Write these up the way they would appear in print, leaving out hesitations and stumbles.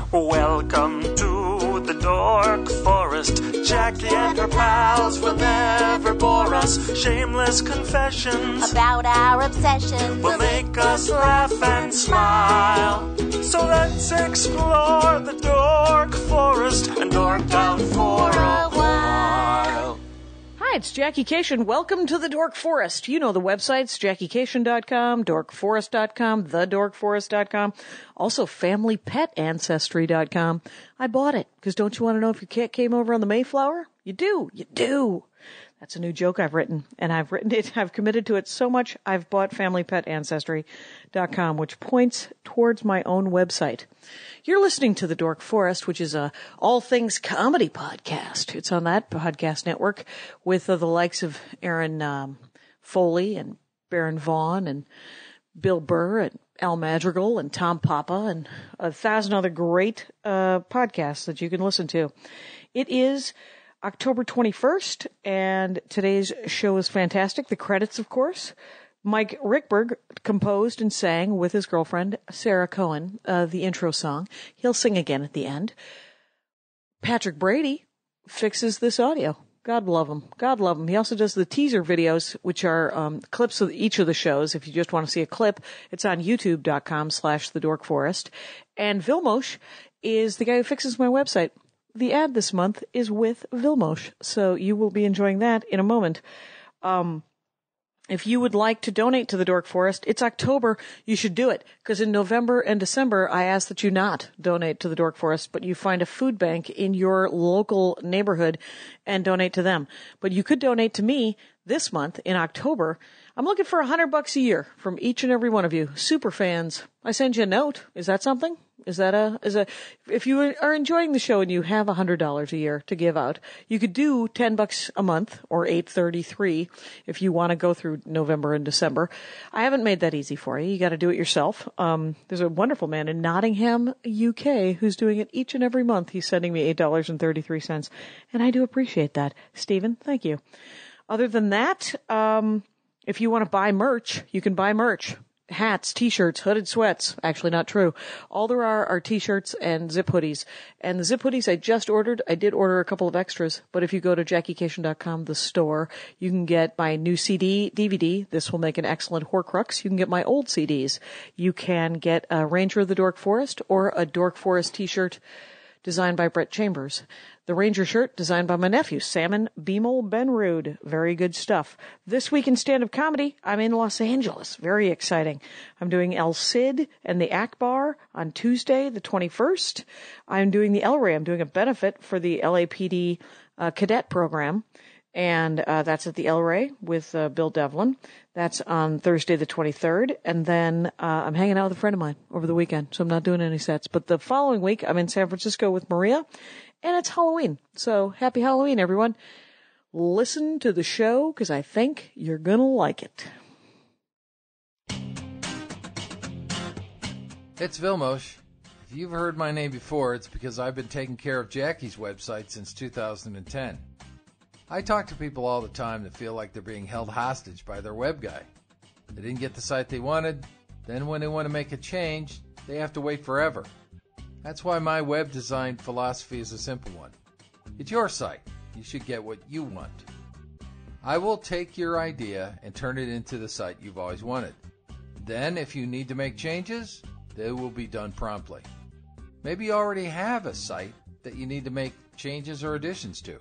Welcome to the Dork Forest. Jackie and her pals will never bore us. Shameless confessions about our obsessions will make us laugh and smile. So let's explore the Dork Forest and dork out for a while. Hi, it's Jackie Cation. Welcome to the Dork Forest. You know the websites, JackieCation.com, DorkForest.com, TheDorkForest.com, also FamilyPetAncestry.com. I bought it because don't you want to know if your cat came over on the Mayflower? You do. You do. That's a new joke I've written, and I've written it. I've committed to it so much, I've bought FamilyPetAncestry.com, which points towards my own website. You're listening to The Dork Forest, which is a all things comedy podcast. It's on that podcast network with the likes of Aaron Foley and Baron Vaughn and Bill Burr and Al Madrigal and Tom Papa and 1,000 other great podcasts that you can listen to. It is October 21st, and today's show is fantastic. The credits, of course. Mike Rickberg composed and sang with his girlfriend, Sarah Cohen, the intro song. He'll sing again at the end. Patrick Brady fixes this audio. God love him. God love him. He also does the teaser videos, which are clips of each of the shows. If you just want to see a clip, it's on youtube.com/thedorkforest. And Vilmos is the guy who fixes my website. The ad this month is with Vilmos, so you will be enjoying that in a moment. If you would like to donate to the Dork Forest, it's October. You should do it, because in November and December, I ask that you not donate to the Dork Forest, but you find a food bank in your local neighborhood and donate to them. But you could donate to me this month in October. I'm looking for $100 a year from each and every one of you, super fans. I send you a note. Is that something? If you are enjoying the show and you have $100 a year to give out, you could do $10 a month or $8.33 if you want to go through November and December. I haven't made that easy for you. You got to do it yourself. There's a wonderful man in Nottingham, UK, who's doing it each and every month. He's sending me $8.33, and I do appreciate that. Stephen, thank you. Other than that, if you want to buy merch, you can buy merch. Hats, t-shirts, hooded sweats. Actually, not true. All there are t-shirts and zip hoodies. And the zip hoodies I just ordered. I did order a couple of extras, but if you go to JackieCation.com, the store, you can get my new CD, DVD. This will make an excellent Horcrux. You can get my old CDs. You can get a Ranger of the Dork Forest or a Dork Forest t-shirt designed by Brett Chambers. The Ranger shirt designed by my nephew, Salmon Beemel Benrud. Very good stuff. This week in stand-up comedy, I'm in Los Angeles. Very exciting. I'm doing El Cid and the Akbar on Tuesday, the 21st. I'm doing the El Rey. I'm doing a benefit for the LAPD cadet program. And that's at the El Rey with Bill Devlin. That's on Thursday the 23rd. And then I'm hanging out with a friend of mine over the weekend, so I'm not doing any sets. But the following week, I'm in San Francisco with Maria, and it's Halloween. So happy Halloween, everyone. Listen to the show, because I think you're going to like it. It's Vilmos. If you've heard my name before, it's because I've been taking care of Jackie's website since 2010. I talk to people all the time that feel like they're being held hostage by their web guy. They didn't get the site they wanted, then when they want to make a change, they have to wait forever. That's why my web design philosophy is a simple one. It's your site. You should get what you want. I will take your idea and turn it into the site you've always wanted. Then, if you need to make changes, they will be done promptly. Maybe you already have a site that you need to make changes or additions to.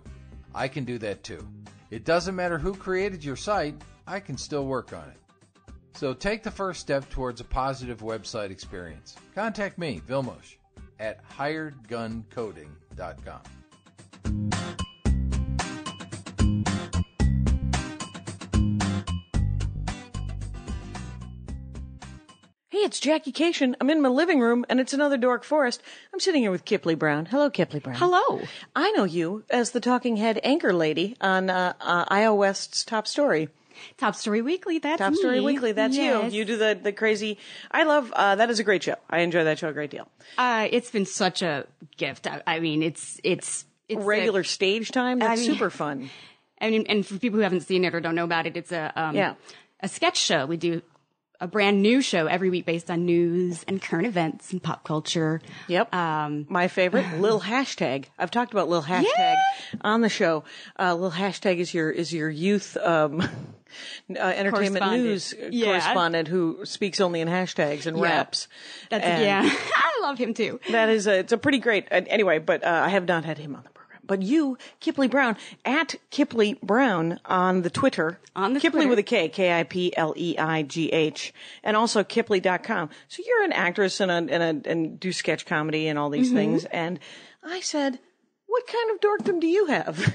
I can do that too. It doesn't matter who created your site, I can still work on it. So take the first step towards a positive website experience. Contact me, Vilmos, at hiredguncoding.com. Hey, it's Jackie Cation. I'm in my living room, and it's another Dork Forest. I'm sitting here with Kipleigh Brown. Hello, Kipleigh Brown. Hello. I know you as the talking head anchor lady on iOS Top Story. Top Story Weekly, that's Top me. Story Weekly, that's yes. you. You do the crazy. I love that is a great show. I enjoy that show a great deal. It's been such a gift. I mean, it's regular stage time. That's super fun. I mean, and for people who haven't seen it or don't know about it, it's a sketch show. We do a brand new show every week based on news and current events and pop culture. Yep. My favorite, Lil Hashtag. I've talked about Lil Hashtag on the show. Lil Hashtag is your youth entertainment news correspondent who speaks only in hashtags and raps. I love him too. That is it's a pretty great. Anyway, but I have not had him on the program. But you, Kipleigh Brown, at Kipleigh Brown on the Twitter. Kipleigh Twitter. with a K, Kipleigh, and also Kipleigh.com. So you're an actress and do sketch comedy and all these things. And I said, what kind of dorkdom do you have?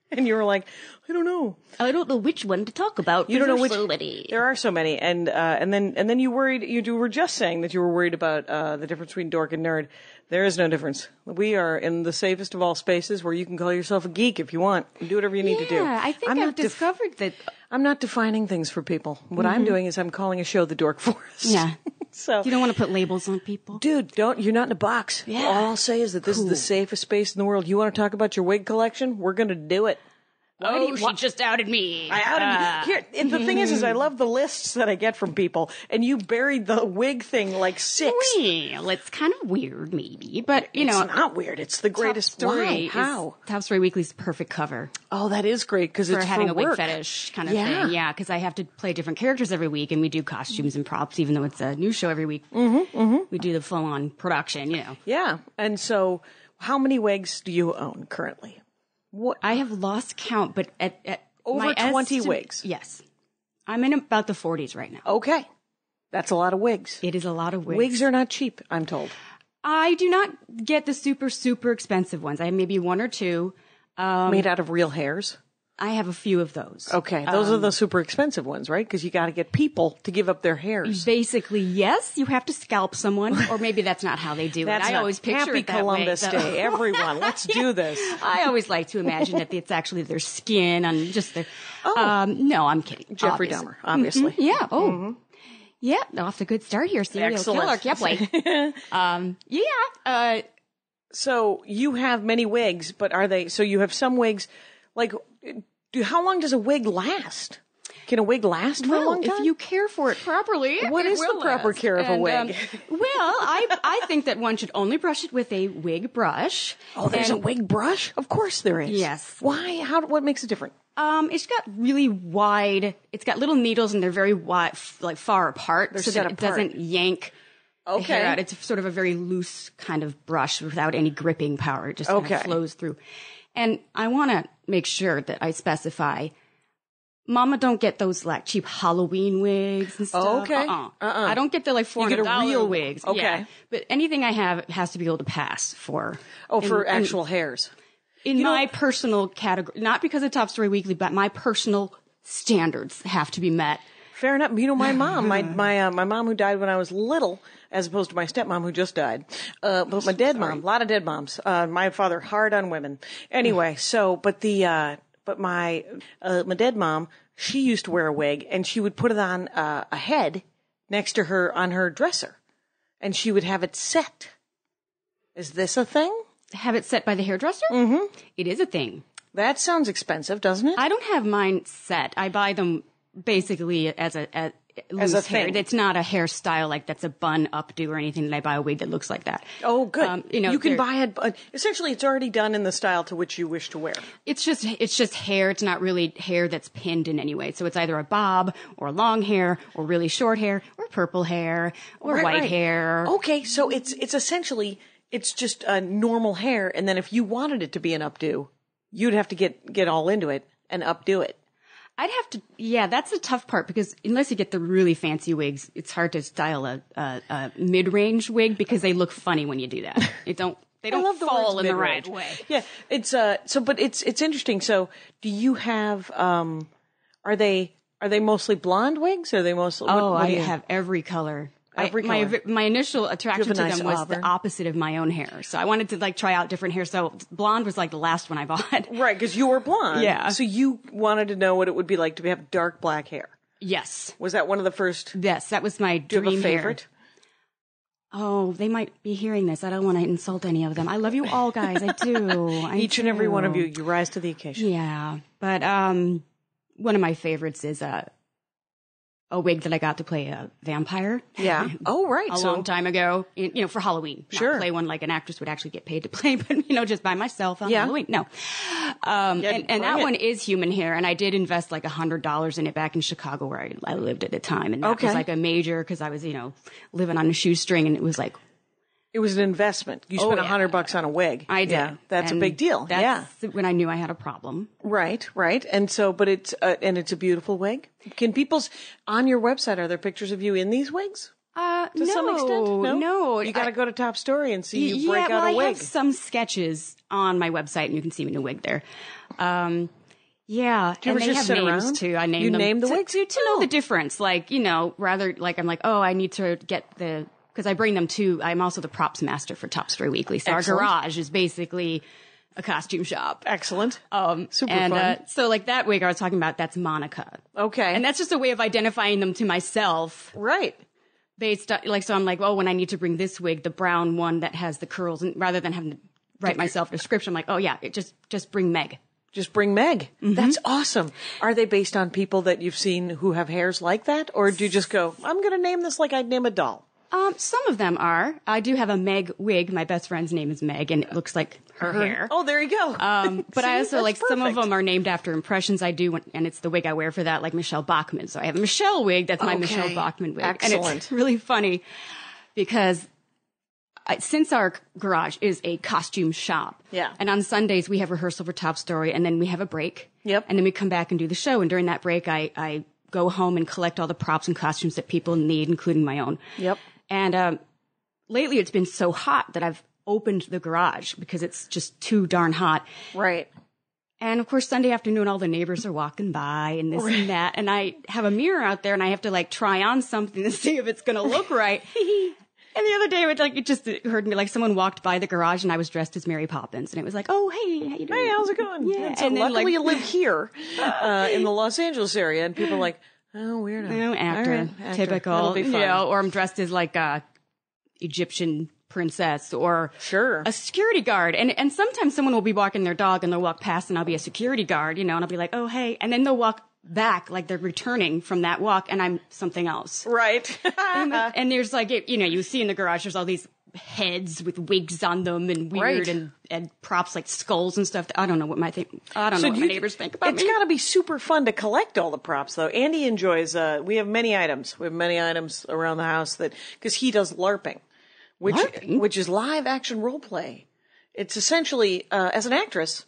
And you were like, I don't know. I don't know which one to talk about. You don't know which. So many. There are so many, and then you worried. You were just saying that you were worried about the difference between dork and nerd. There is no difference. We are in the safest of all spaces where you can call yourself a geek if you want. Do whatever you need to do. Yeah, I think I've discovered that. I'm not defining things for people. What I'm doing is I'm calling a show the Dork Forest. Yeah. So you don't want to put labels on people. Dude, you're not in a box. Yeah. All I'll say is that this is the safest space in the world. You want to talk about your wig collection? We're going to do it. She just outed me. I outed you. Here, and the thing is I love the lists that I get from people, and you buried the wig thing like 6. Well, it's kind of weird, maybe, but It's not weird. It's the greatest story. How? Top Story Weekly's perfect cover. Oh, that is great because it's having a work. wig fetish kind of thing. Yeah, because I have to play different characters every week, and we do costumes and props, even though it's a new show every week. We do the full-on production, Yeah, and so how many wigs do you own currently? What? I have lost count, but at Over 20 wigs. Yes. I'm in about the 40s right now. Okay. That's a lot of wigs. It is a lot of wigs. Wigs are not cheap, I'm told. I do not get the super, super expensive ones. I have maybe 1 or 2. Made out of real hairs? I have a few of those. Okay. Those are the super expensive ones, right? Because you got to get people to give up their hairs. Basically, yes. You have to scalp someone, or maybe that's not how they do it. I always picture Happy it that Columbus way, Day, everyone. Let's do this. I always like to imagine that it's actually their skin and just their. No, I'm kidding. Jeffrey Dahmer, obviously. Yeah. Oh. Yeah. Off to a good start here. Serial killer Kipleigh. So you have many wigs, but are they? So you have some wigs, like. How long does a wig last? Can a wig last for a long time? If you care for it properly, what is the proper care of a wig? I think that one should only brush it with a wig brush. Oh, there's a wig brush? Of course there is. Yes. Why? What makes it different? It's got really wide. It's got little needles and they're very wide, like far apart, so that it doesn't yank. The hair out. It's sort of a very loose kind of brush without any gripping power. It just kind of flows through. And I want to make sure that I specify, Mama, don't get those like cheap Halloween wigs and stuff. I don't get the like $400 real wigs. Okay. Yeah. But anything I have has to be able to pass for. For actual hairs. In my personal category, not because of Top Story Weekly, but my personal standards have to be met. Fair enough. My mom, my mom who died when I was little, as opposed to my stepmom who just died. But my dead mom, a lot of dead moms. My father hard on women. Anyway, but my dead mom, she used to wear a wig and she would put it on a head next to her on her dresser, and she would have it set. Is this a thing? Have it set by the hairdresser? Mm-hmm. It is a thing. That sounds expensive, doesn't it? I don't have mine set. I buy them basically as a loose hair. It's not a hairstyle like that's a bun updo or anything that I buy a wig that looks like that. Oh, good. You can buy it. Essentially, it's already done in the style to which you wish to wear. It's just hair. It's not really hair that's pinned in any way. So it's either a bob or long hair or really short hair or purple hair or white hair. Okay, so it's essentially it's just a normal hair, and then if you wanted it to be an updo, you'd have to get all into it and updo it. I'd have to, that's the tough part because unless you get the really fancy wigs, it's hard to style a mid-range wig because they look funny when you do that. They don't fall in the right way. Yeah, it's but it's interesting. So, do you have are they mostly blonde wigs? Or are they mostly? I have every color. My initial attraction to them was auburn. the opposite of my own hair. So I wanted to try out different hair. So blonde was like the last one I bought. Right, because you were blonde. Yeah. So you wanted to know what it would be like to have dark black hair. Yes. Was that one of the first? Yes, that was my dream. Do you have a favorite? Hair. Oh, they might be hearing this. I don't want to insult any of them. I love you all, guys. I do. Each and every one of you. You rise to the occasion. Yeah. But one of my favorites is a wig that I got to play a vampire. Yeah. Oh, right. A long time ago, for Halloween. Sure. Not play one like an actress would actually get paid to play, but, just by myself on Halloween. No. And that one is human hair. And I did invest like $100 in it back in Chicago where I lived at the time. And that was like a major, because I was, living on a shoestring, and it was like, it was an investment. You spent $100 on a wig. I did. Yeah, that's a big deal. That's when I knew I had a problem. Right. And so, but it's a beautiful wig. Can people's, on your website, are there pictures of you in these wigs? To some extent? No. You got to go to Top Story and see you break out a wig. I have some sketches on my website, and you can see me in a wig there. Yeah, do you ever they have names around? too. I named you them. Named the wigs? To know the difference. Like, rather like I'm like, oh, I need to get because I bring them to, I'm also the props master for Top Story Weekly. So Excellent. Our garage is basically a costume shop. Excellent. Super and, fun. So like that wig I was talking about, that's Monica. Okay. And that's just a way of identifying them to myself. Right. Based on, so I'm like, oh, when I need to bring this wig, the brown one that has the curls, and rather than having to write myself a description, I'm like, oh yeah, just bring Meg. Just bring Meg. Mm-hmm. That's awesome. Are they based on people that you've seen who have hairs like that? Or do you just go, I'm going to name this like I'd name a doll? Some of them are. I do have a Meg wig. My best friend's name is Meg, and it looks like her hair. Oh, there you go. But See, I also like perfect. some of them are named after impressions I do, and it's the wig I wear for that, like Michelle Bachmann. So I have a Michelle wig. That's my Michelle Bachmann wig. Excellent. And it's really funny because since our garage is a costume shop, and on Sundays we have rehearsal for Top Story, and then we have a break. Yep. And then we come back and do the show. And during that break, I go home and collect all the props and costumes that people need, including my own. Yep. And lately it's been so hot that I've opened the garage because it's just too darn hot. Right. And of course, Sunday afternoon, all the neighbors are walking by and this and that. And I have a mirror out there and I have to like try on something to see if it's going to look right. And the other day, it just heard me, like someone walked by the garage and I was dressed as Mary Poppins. And it was like, oh, hey, how you doing? Hey, how's it going? Yeah. And so and then, luckily you live here in the Los Angeles area and people are like, oh, weirdo. Actor. Typical. That'll be fun. Or I'm dressed as like a Egyptian princess or sure a security guard. And sometimes someone will be walking their dog and they'll walk past and I'll be a security guard, and I'll be like, oh, hey. And then they'll walk back like they're returning from that walk and I'm something else. Right. and there's like, you see in the garage, there's all these heads with wigs on them and weird and props like skulls and stuff. I don't know what my neighbors think about me. It's got to be super fun to collect all the props though. Andy enjoys, we have many items. We have many items around the house because he does LARPing, which is live action role play. It's essentially, as an actress,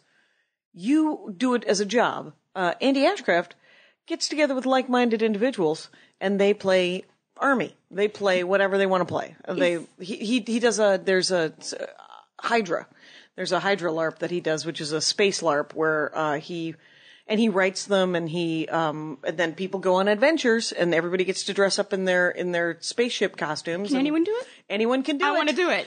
you do it as a job. Andy Ashcraft gets together with like-minded individuals and they play Army. They play whatever they want to play. He does there's a Hydra. There's a Hydra LARP that he does, which is a space LARP where he writes them and and then people go on adventures and everybody gets to dress up in their spaceship costumes. Can anyone do it? Anyone can do it. I want to do it.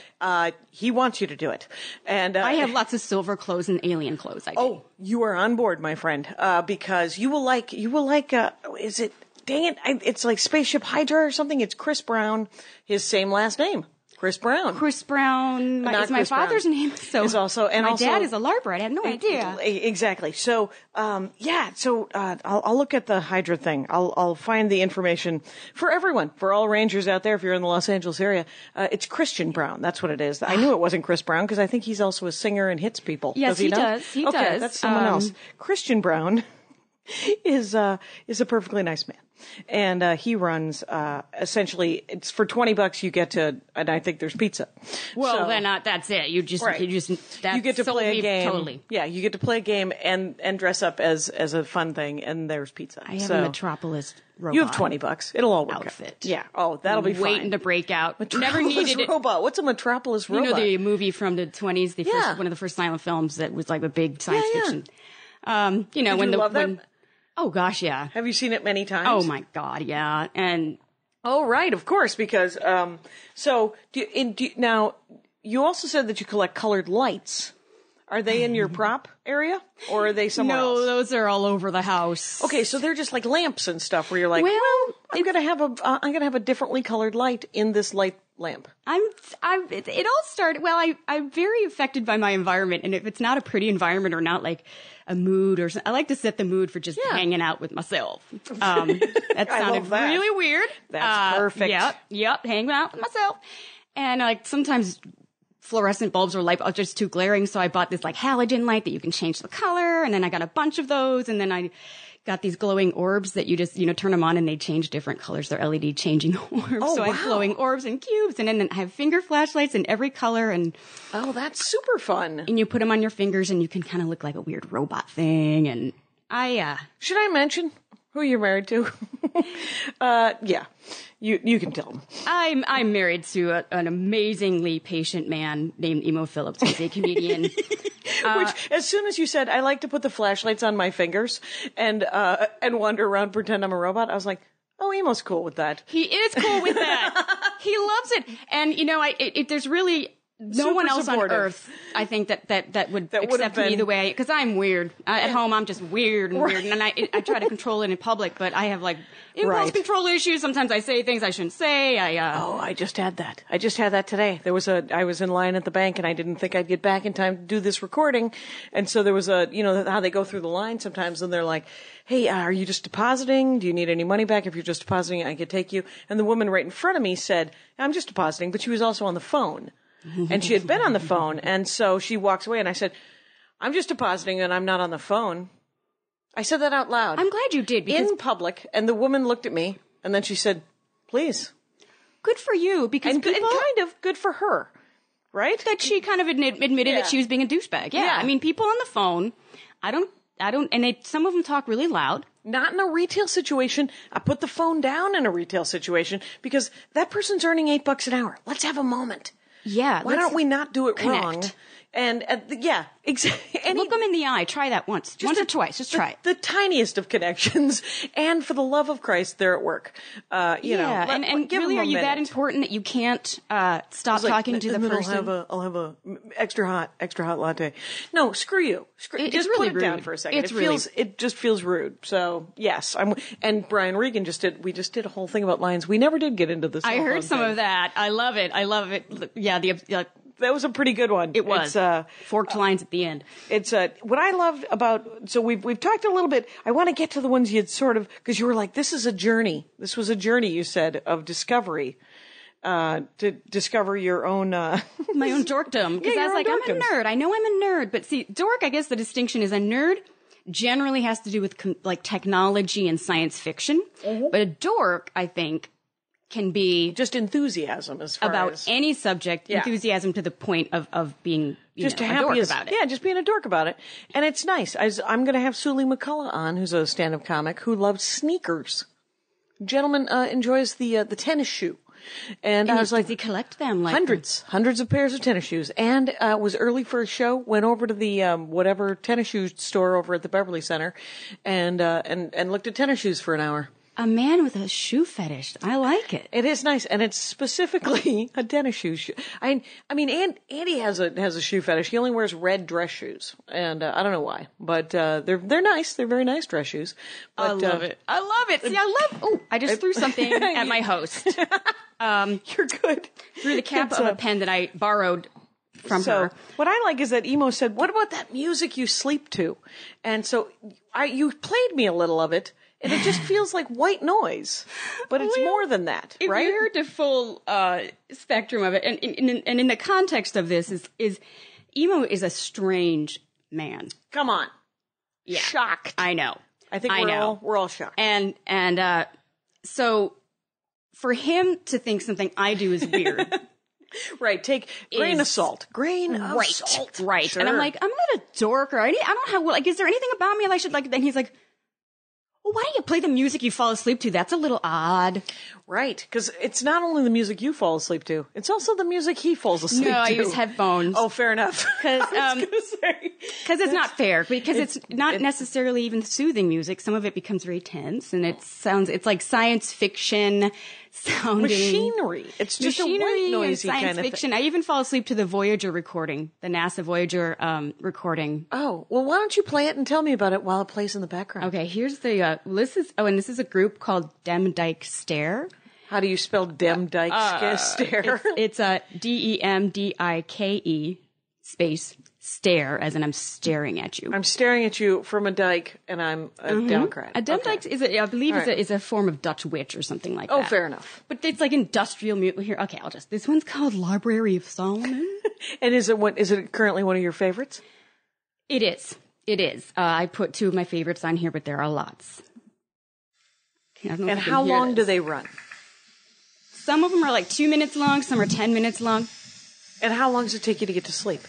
He wants you to do it. And I have lots of silver clothes and alien clothes. I do. Oh, you are on board, my friend, because you will like, is it, dang it, it's like Spaceship Hydra or something. It's Chris Brown, his same last name. Chris Brown. Chris Brown is my father's name. So is also, and my also, dad is a LARPer. I had no idea. Exactly. So, I'll look at the Hydra thing. I'll find the information for everyone, for all Rangers out there. If you're in the Los Angeles area, it's Christian Brown. That's what it is. I knew it wasn't Chris Brown because I think he's also a singer and hits people. Yes, he does. He does. Okay, that's someone else. Christian Brown is a perfectly nice man. And he runs essentially it's for $20 you get to, and I think there's pizza. Well, so, then that's it. You get to play a game. Totally. Yeah, you get to play a game and dress up as a fun thing, and there's pizza. I have a Metropolis robot. You have $20. It'll all work outfit. Out. Yeah. Oh, that'll be fine. Waiting to break out. Metropolis Never needed it. robot. What's a Metropolis robot? You know the movie from the 20s, one of the first silent films that was like a big science fiction. Did you love that? Oh gosh, yeah. Have you seen it many times? Oh my God, yeah. And right, of course, because now you also said that you collect colored lights. Are they in your prop area or are they somewhere else? No, those are all over the house. Okay, so they're just like lamps and stuff where you're like, well I'm gonna have a differently colored light in this light lamp? It all started, well, I'm very affected by my environment. And if it's not a pretty environment or not like a mood or something, I like to set the mood for just hanging out with myself. That sounded really weird. That's perfect. Yep. Hanging out with myself. And like sometimes fluorescent bulbs or light bulbs are just too glaring. So I bought this like halogen light that you can change the color. And then I got a bunch of those. And then I got these glowing orbs that you just, turn them on and they change different colors. They're LED changing orbs. Oh, so wow. I have glowing orbs and cubes. And then I have finger flashlights in every color. And oh, that's super fun. And you put them on your fingers and you can kind of look like a weird robot thing. And should I mention who you're married to? Yeah. You can tell them. I'm married to an amazingly patient man named Emo Phillips. He's a comedian. Which, as soon as you said, I like to put the flashlights on my fingers and wander around, pretend I'm a robot, I was like, oh, Emo's cool with that. He is cool with that. He loves it. And, there's really no one else on earth, I think, that would accept me the way, because I'm weird. At home, I'm just weird and weird. And I try to control it in public, but I have like impulse control issues. Sometimes I say things I shouldn't say. I just had that. I just had that today. I was in line at the bank and I didn't think I'd get back in time to do this recording. And so there was how they go through the line sometimes and they're like, hey, are you just depositing? Do you need any money back? If you're just depositing, I could take you. And the woman right in front of me said, I'm just depositing, but she was also on the phone. And she had been on the phone, and so she walks away, and I said, I'm just depositing, and I'm not on the phone. I said that out loud. I'm glad you did. Because in public, and the woman looked at me, and then she said, please. Good for you, because and kind of good for her, right? That she kind of admitted that she was being a douchebag. Yeah. I mean, people on the phone, and some of them talk really loud. Not in a retail situation. I put the phone down in a retail situation, because that person's earning $8 an hour. Let's have a moment. Yeah. Why don't we not do it connect. wrong? And exactly. Look them in the eye. Try that once or twice. Just try it. The tiniest of connections. And for the love of Christ, they're at work. And really, are you that important that you can't stop talking to the person? I'll have a extra hot latte. No, screw you. Just really put it down rude. for a second. It just feels rude. So yes, and Brian Regan we just did a whole thing about lines. We never did get into this. I heard some of that. I love it. Yeah, that was a pretty good one. It was. Forked lines at the end. It's what I loved about, so we've talked a little bit. I want to get to the ones you'd sort of, because you were like, this is a journey. This was a journey, you said, of discovery, to discover your own, my own dorkdom. Because I was like, I'm a nerd. I know I'm a nerd. But see, dork, I guess the distinction is a nerd generally has to do with like technology and science fiction. Mm-hmm. But a dork, I think, can be just enthusiasm as far about as any subject, enthusiasm to the point of being just a dork about it. Yeah, just being a dork about it. And it's nice. I'm going to have Suli McCullough on, who's a stand-up comic who loves sneakers. Gentleman enjoys the tennis shoe. And I was like, does he collect them? Like hundreds of pairs of tennis shoes. And was early for a show. Went over to the whatever tennis shoe store over at the Beverly Center, and looked at tennis shoes for an hour. A man with a shoe fetish. I like it. It is nice, and it's specifically a tennis shoe. I mean, Andy has a shoe fetish. He only wears red dress shoes, and I don't know why, but they're nice. They're very nice dress shoes. But, I love it. I love it. See, I just threw something at my host. You're good. Through the cap of a pen that I borrowed from her. What I like is that Emo said, "What about that music you sleep to?" And so you played me a little of it. And it just feels like white noise, but it's more than that, right? If you heard the full spectrum of it, and in the context of this is Emo is a strange man. Come on, yeah. Shocked. I know. I think we're all shocked. And so for him to think something I do is weird. Right, take grain of salt. Grain of salt. Right. Sure. And I'm like, I'm not a dork or I don't have, like, is there anything about me I should like? Then he's like, well, why don't you play the music you fall asleep to? That's a little odd. Right, because it's not only the music you fall asleep to, it's also the music he falls asleep to. No, I use headphones. Oh, fair enough. Because it's not fair. Because it's not necessarily even soothing music. Some of it becomes very tense, and it's like science fiction sounding machinery. It's just a white noisy science kind of fiction. thing. I even fall asleep to the Voyager recording, the NASA Voyager recording. Oh, well, why don't you play it and tell me about it while it plays in the background? Okay, here's the this is a group called Demdike Stare. How do you spell Demdike stare? It's a DEMDIKE space stare, as in I'm staring at you. I'm staring at you from a dike, and I'm a Democrat. A Demdike I believe is a form of Dutch witch or something like that. Oh, fair enough. But it's like industrial music here. Okay, this one's called Library of Solomon. And is it currently one of your favorites? It is. It is. I put 2 of my favorites on here, but there are lots. And how long do they run? Some of them are like 2 minutes long. Some are 10 minutes long. And how long does it take you to get to sleep?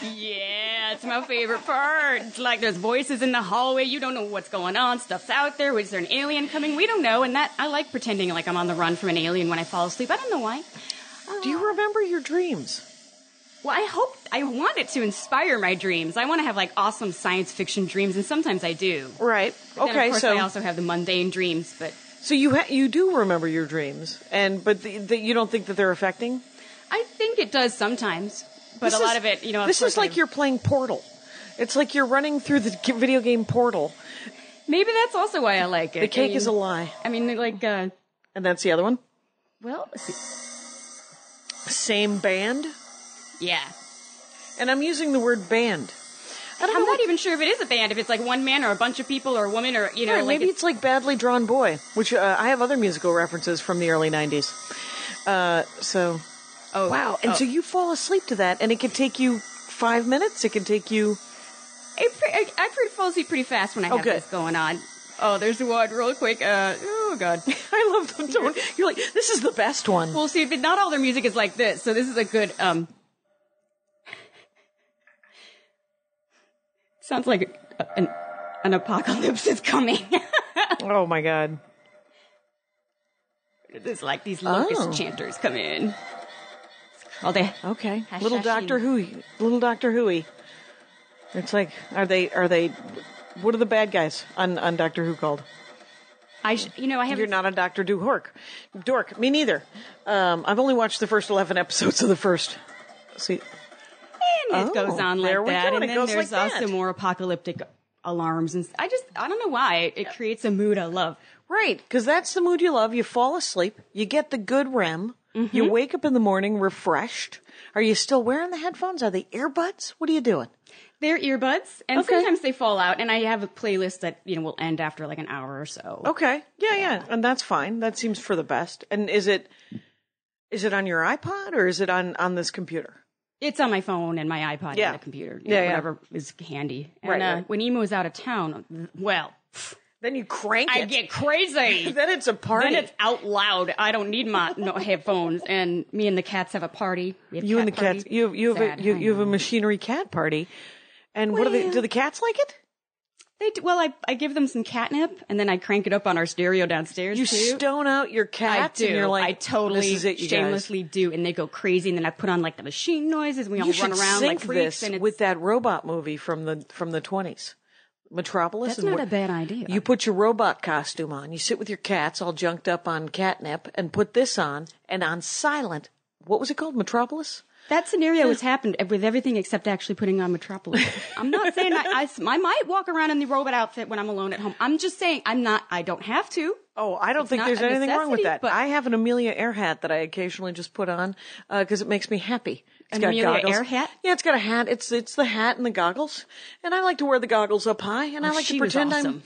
Yeah, it's my favorite part. It's like there's voices in the hallway. You don't know what's going on. Stuff's out there. Is there an alien coming? We don't know. And I like pretending like I'm on the run from an alien when I fall asleep. I don't know why. Do you remember your dreams? Well, I want it to inspire my dreams. I want to have like awesome science fiction dreams, and sometimes I do. Right. But then, of course, I also have the mundane dreams. But so you do remember your dreams, but you don't think that they're affecting? I think it does sometimes, but a lot of it, This is like you're playing Portal. It's like you're running through the video game Portal. Maybe that's also why I like it. The cake is a lie. I mean, like. And that's the other one. Well, same band. Yeah. And I'm using the word band. I'm not even sure if it is a band, if it's like one man or a bunch of people or a woman or, Right, like maybe it's like Badly Drawn Boy, which I have other musical references from the early 90s. Oh, wow. And so you fall asleep to that, and it can take you 5 minutes? It can take you... I fall asleep pretty fast when I have this going on. Oh, there's the one real quick. Oh, God. I love them. You're like, this is the best one. Well, see, but not all their music is like this, so this is a good... Sounds like an apocalypse is coming. Oh, my God. There's like these locust chanters come in. Okay. Little Doctor Who-y. It's like, are they, what are the bad guys on Doctor Who called? You're not a Dr. Dork. Me neither. I've only watched the first 11 episodes of the first. See. And it goes on like that. And then there's also more apocalyptic alarms. And I don't know why. It creates a mood I love. Right. Because that's the mood you love. You fall asleep. You get the good REM. Mm-hmm. You wake up in the morning refreshed. Are you still wearing the headphones? Are they earbuds? What are you doing? They're earbuds. And sometimes they fall out. And I have a playlist that, will end after like an hour or so. Okay. Yeah. And that's fine. That seems for the best. And is it on your iPod or is it on this computer? It's on my phone and my iPod and the computer. Whatever is handy. And right. When Emo's out of town, then you crank it. I get crazy. Then it's a party. Then it's out loud. I don't need my headphones. And me and the cats have a party. You and the cats. You have a machinery cat party. And what do the cats like it? They do. Well, I give them some catnip, and then I crank it up on our stereo downstairs. You stone out your cats, I do. And you're like, I totally this is it, you shamelessly guys. do, and they go crazy. And then I put on like the machine noises, and we all run around like freaks. And with that robot movie from the 20s, Metropolis. That's not a bad idea. You put your robot costume on. You sit with your cats all junked up on catnip, and put this on, and on silent. What was it called? Metropolis. That scenario has happened with everything except actually putting on Metropolis. I'm not saying I might walk around in the robot outfit when I'm alone at home. I'm just saying I don't have to. Oh, I don't think there's anything wrong with that. I have an Amelia Ear hat that I occasionally just put on because it makes me happy. It's got Amelia goggles. Ear hat? Yeah, it's got a hat. It's the hat and the goggles. And I like to wear the goggles up high, and I like to pretend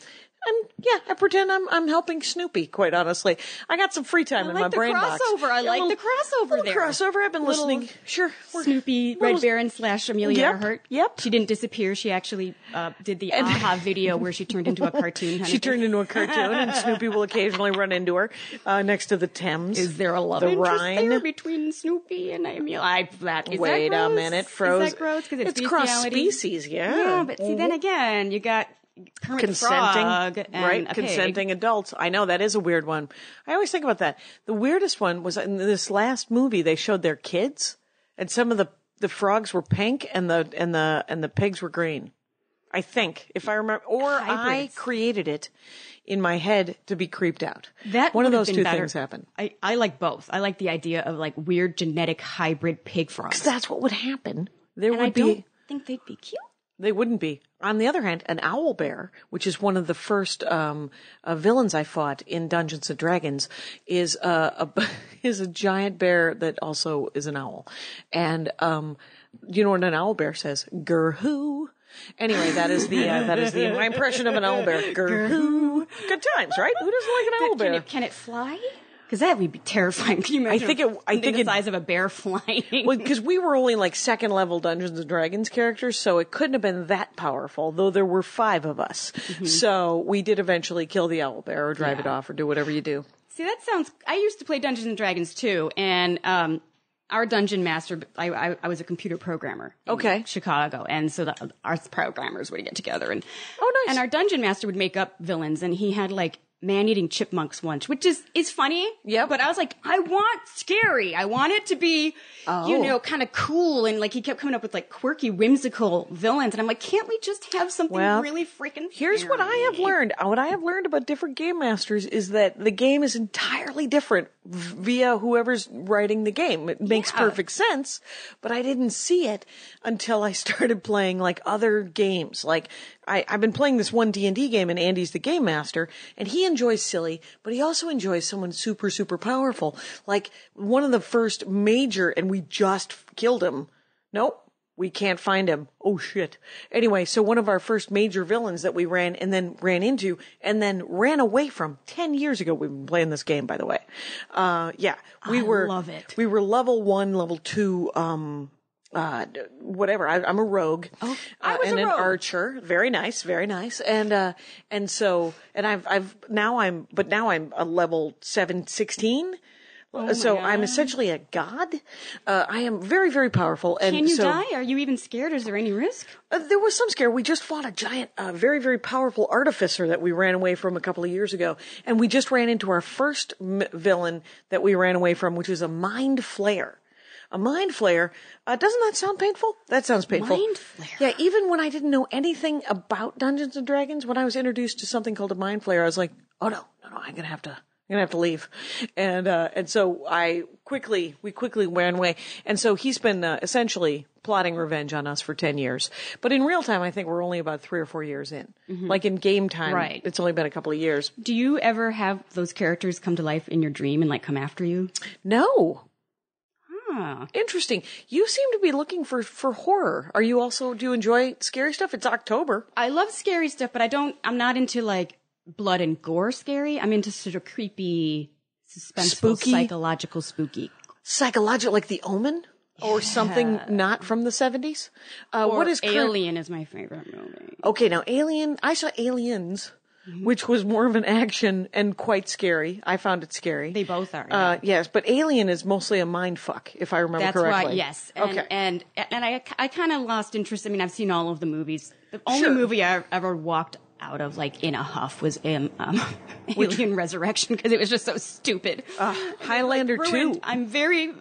I pretend I'm helping Snoopy, quite honestly. I got some free time in my brain box. I like the crossover there. Crossover. I've been listening. Sure. Snoopy, Red Baron / Amelia Earhart. Yep. She didn't disappear. She actually did the AHA video where she turned into a cartoon. She turned into a cartoon, and Snoopy will occasionally run into her next to the Thames. Is there a love interest there between Snoopy and Amelia? Wait a minute, Froze. Is that gross? Because it's cross species, Yeah, but see, then again, you got consenting adults. I know that is a weird one. I always think about that. The weirdest one was in this last movie. They showed their kids, and some of the frogs were pink, and the pigs were green. I think, if I remember, or I created it in my head to be creeped out. That one of those two things happened. I like both. I like the idea of like weird genetic hybrid pig frogs. 'Cause that's what would happen. I don't think they'd be cute. They wouldn't be. On the other hand, an owl bear, which is one of the first villains I fought in Dungeons and Dragons, is is a giant bear that also is an owl. And you know what an owl bear says? Grr-hoo. Anyway, that is my impression of an owl bear. Grr-hoo. Good times, right? Who doesn't like an owl bear? Can it fly? Because that would be terrifying. Can you imagine? I think the size of a bear flying. Well, because we were only like second level Dungeons and Dragons characters, so it couldn't have been that powerful. Though there were 5 of us, so we did eventually kill the owl bear or drive it off or do whatever you do. See, that sounds. I used to play Dungeons and Dragons too, and our dungeon master. I was a computer programmer. In Chicago, and so our programmers would get together and nice. And our dungeon master would make up villains, and he had like man-eating chipmunks once, which is funny. Yeah. But I was like, I want scary. I want it to be, kind of cool. And like, he kept coming up with like quirky, whimsical villains. And I'm like, can't we just have something really freaking Here's what I have learned. What I have learned about different game masters is that the game is entirely different via whoever's writing the game. It makes perfect sense, but I didn't see it until I started playing like other games. Like, I've been playing this one D&D game, and Andy's the game master, and he enjoys silly, but he also enjoys someone super, super powerful. Like, one of the first major, and we just killed him. Nope, we can't find him. Oh, shit. Anyway, so one of our first major villains that we ran into, and then ran away from 10 years ago. We've been playing this game, by the way. I love it. We were level 1, level 2, whatever. I'm a rogue. Oh, I was and a an rogue. archer. Very nice, very nice. And now I'm a level 716. So I'm essentially a god. I am very, very powerful. And can you die? Are you even scared? Is there any risk? There was some scare. We just fought a giant, very, very powerful artificer that we ran away from a couple of years ago. And we just ran into our first villain that we ran away from, which is a mind flayer. A mind flayer, doesn't that sound painful? That sounds painful. Mind flayer. Yeah, even when I didn't know anything about Dungeons and Dragons, when I was introduced to something called a mind flayer, I was like, oh no, I'm gonna have to leave. And so we quickly ran away. And so he's been, essentially plotting revenge on us for 10 years. But in real time, I think we're only about 3 or 4 years in. Like in game time, it's only been a couple of years. Do you ever have those characters come to life in your dream and like come after you? No. Interesting. You seem to be looking for horror. Do you enjoy scary stuff? It's October. I love scary stuff, but I'm not into like blood and gore scary. I'm into sort of creepy, suspenseful, spooky, psychological, like The Omen or something not from the 70s. What is Alien is my favorite movie. Okay, now Alien, I saw Aliens, which was more of an action and quite scary. I found it scary. They both are. Yeah. Yes, but Alien is mostly a mind fuck, if I remember correctly. That's right. Yes. And I kind of lost interest. I mean, I've seen all of the movies. The only movie I ever walked out of like in a huff was Alien Resurrection because it was just so stupid. Highlander 2. I'm very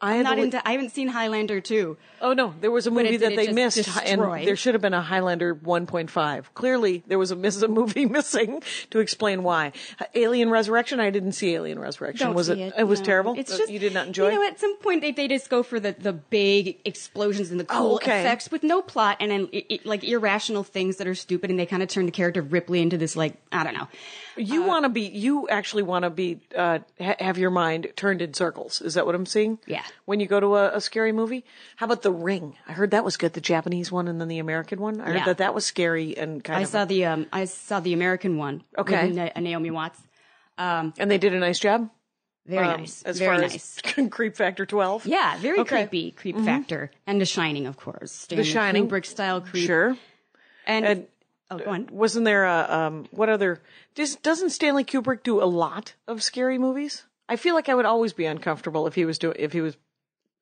I haven't seen Highlander 2. Oh no, there was a movie that they missed, destroy. and there should have been a Highlander 1.5. Clearly, there was a movie missing to explain why. Alien Resurrection. I didn't see Alien Resurrection. Was it? It was terrible. It's just you did not enjoy. At some point they just go for the big explosions and the cool effects with no plot, and then like irrational things that are stupid, and they kind of turn the character of Ripley into this like I don't know. You actually want to be have your mind turned in circles. Is that what I'm seeing? Yeah. When you go to a scary movie, how about The Ring? I heard that was good. The Japanese one and then the American one. I heard that was scary and kind of. I saw the American one. Okay. With Naomi Watts. And they did a nice job. Very nice. As very far nice. as creep factor 12. Yeah, very creepy creep factor, and The Shining, of course. The Shining, Kubrick style creep. Sure. And go on. Wasn't there what other? Doesn't Stanley Kubrick do a lot of scary movies? I feel like I would always be uncomfortable if he was.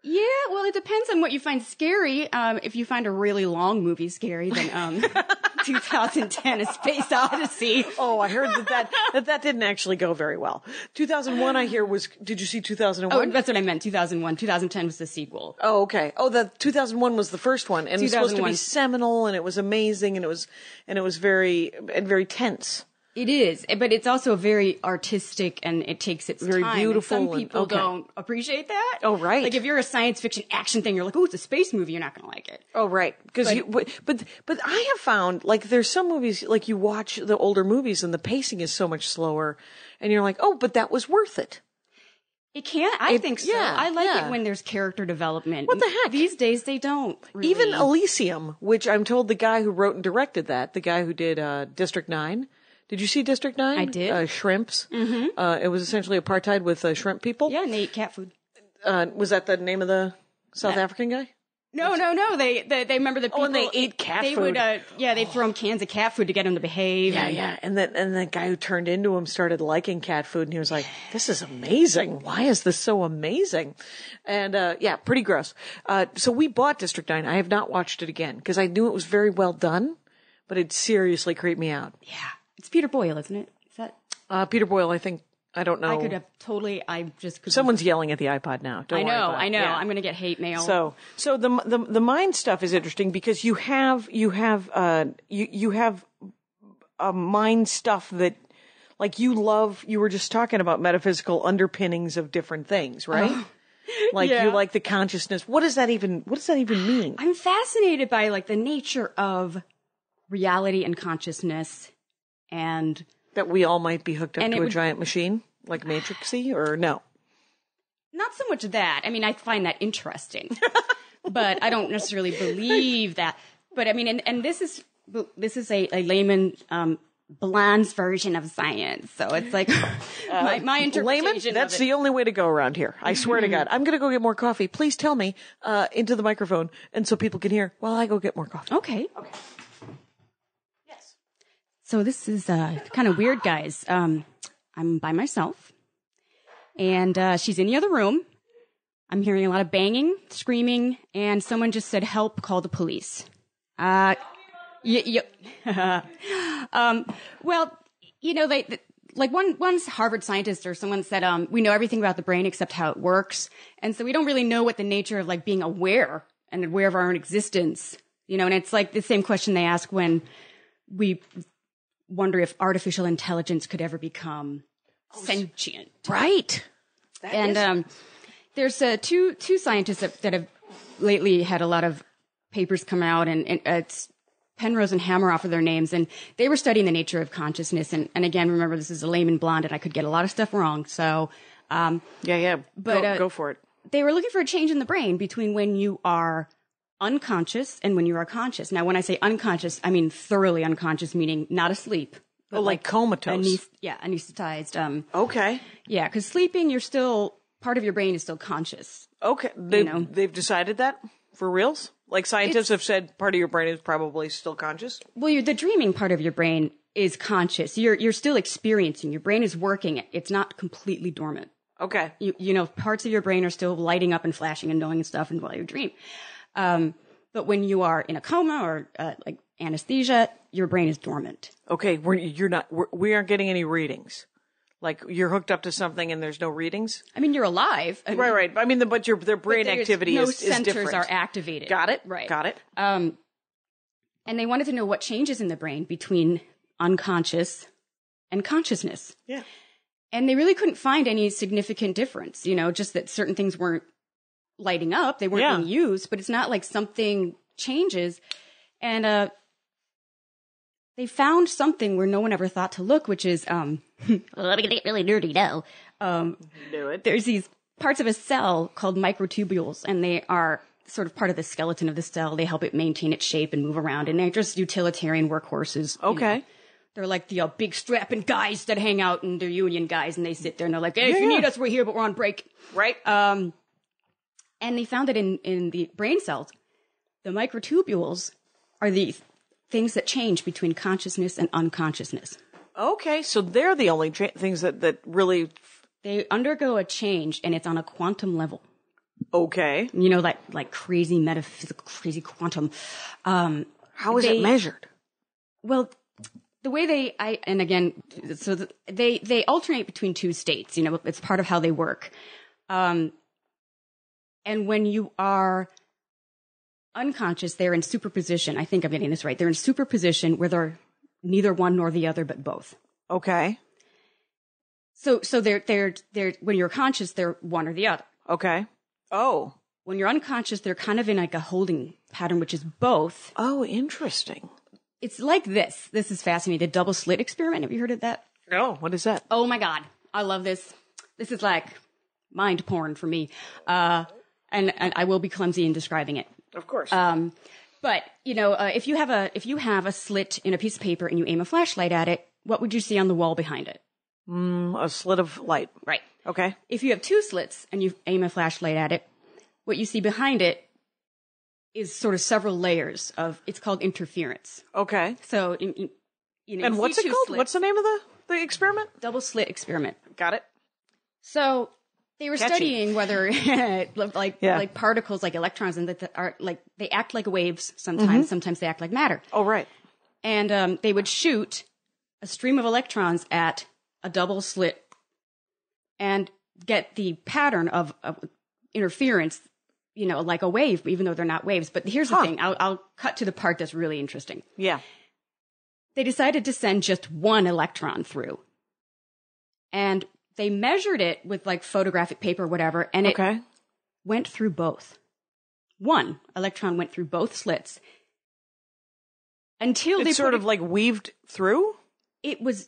Yeah, well, it depends on what you find scary. If you find a really long movie scary, then 2010: A Space Odyssey. Oh, I heard that didn't actually go very well. 2001, I hear was. Did you see 2001? Oh, that's what I meant. 2001. 2010 was the sequel. Oh, okay. Oh, the 2001 was the first one, and it was supposed to be seminal, and it was amazing, and it was very tense. It is, but it's also very artistic and it takes its very time. beautiful. And some people don't appreciate that. Oh, right. Like if you're a science fiction action thing, you're like, oh, it's a space movie. You're not going to like it. Oh, right. Because but I have found like there's some movies like you watch the older movies and the pacing is so much slower, and you're like, oh, but that was worth it. It can't. I think so. Yeah, I like it when there's character development. What the heck? These days they don't. Really. Even Elysium, which I'm told the guy who wrote and directed that, the guy who did District 9. Did you see District 9? I did. Shrimps. Mm-hmm. It was essentially apartheid with shrimp people. Yeah, and they eat cat food. Was that the name of the South African guy? No. They remember the people. Oh, and they ate cat they food. They'd throw them cans of cat food to get them to behave. Yeah. And the guy who turned into him started liking cat food, and he was like, "This is amazing. Why is this so amazing?" And pretty gross. So we bought District 9. I have not watched it again because I knew it was very well done, but it seriously creeped me out. Yeah, it's Peter Boyle, isn't it? Is that Peter Boyle? I think. I don't know. I could have totally. I just could. Someone's yelling at the iPod now. Don't worry about it. I know. Yeah. I'm going to get hate mail. So the mind stuff is interesting because you have mind stuff that like you love. You were just talking about metaphysical underpinnings of different things, right? Like you like the consciousness. What does that even mean? I'm fascinated by like the nature of reality and consciousness, and that we all might be hooked up to a giant machine, like Matrixy, or no? Not so much that. I mean, I find that interesting, but I don't necessarily believe that. But I mean, and this is a layman, Bland's version of science. So it's like my interpretation. Layman? That's the only way to go around here. I swear to God. I'm going to go get more coffee. Please tell me into the microphone, and so people can hear while I go get more coffee. Okay. So this is kind of weird, guys. I'm by myself, and she's in the other room. I'm hearing a lot of banging, screaming, and someone just said, "Help! Call the police." Well, you know, like one Harvard scientist or someone said, "We know everything about the brain except how it works, and so we don't really know what the nature of like being aware and aware of our own existence." You know, and it's like the same question they ask when we wonder if artificial intelligence could ever become sentient. Right. There's two scientists that have lately had a lot of papers come out, and it's Penrose and Hameroff are their names, and they were studying the nature of consciousness. And again, remember, this is a layman blonde, and I could get a lot of stuff wrong. So, but go for it. They were looking for a change in the brain between when you are unconscious and when you are conscious. Now, when I say unconscious, I mean thoroughly unconscious, meaning not asleep. Oh, like comatose. Anesthetized. Okay. Yeah, because sleeping, you're still, part of your brain is still conscious. Okay. They've decided that for reals? Like scientists have said part of your brain is probably still conscious? Well, the dreaming part of your brain is conscious. You're still experiencing. Your brain is working. It's not completely dormant. Okay. You know, parts of your brain are still lighting up and flashing and knowing stuff and while you dream. But when you are in a coma or like anesthesia, your brain is dormant. Okay, we aren't getting any readings. Like you're hooked up to something and there's no readings. I mean, you're alive. Right. I mean, but their brain activity is different. No sensors are activated. Got it. Right. Got it. And they wanted to know what changes in the brain between unconscious and consciousness. Yeah. And they really couldn't find any significant difference. You know, just that certain things weren't lighting up, they weren't being used, but it's not like something changes. And they found something where no one ever thought to look, which is well, I'm gonna get really nerdy now. Do it. There's these parts of a cell called microtubules, and they are sort of part of the skeleton of the cell. They help it maintain its shape and move around, and they're just utilitarian workhorses. Okay. You know. They're like the big strapping guys that hang out, and they're union guys, and they sit there and they're like, "Hey, if you need us, we're here, but we're on break." Right. And they found that in the brain cells, the microtubules are the things that change between consciousness and unconsciousness. Okay, so they're the only things that really... They undergo a change, and it's on a quantum level. Okay. You know, like crazy metaphysical, crazy quantum. How is it measured? Well, the way they alternate between two states. You know, it's part of how they work. And when you are unconscious, they're in superposition. I think I'm getting this right. They're in superposition where they're neither one nor the other, but both. Okay. So they're when you're conscious, they're one or the other. Okay. Oh. When you're unconscious, they're kind of in like a holding pattern, which is both. Oh, interesting. It's like this. This is fascinating. The double slit experiment. Have you heard of that? No. What is that? Oh my God. I love this. This is like mind porn for me. And I will be clumsy in describing it. Of course. But if you have a slit in a piece of paper and you aim a flashlight at it, what would you see on the wall behind it? A slit of light. Right. Okay. If you have two slits and you aim a flashlight at it, what you see behind it is sort of several layers of, it's called interference. Okay. So, and what's it called? Slits. What's the name of the experiment? Double slit experiment. Got it. So they were studying whether like particles, like electrons, and that are like, they act like waves sometimes. Sometimes they act like matter. Oh, right. And they would shoot a stream of electrons at a double slit and get the pattern of interference, like a wave, even though they're not waves. But here's the thing. I'll cut to the part that's really interesting. Yeah. They decided to send just one electron through. And they measured it with like photographic paper or whatever, and it went through both. One electron went through both slits. Until they sort of like weaved through? It was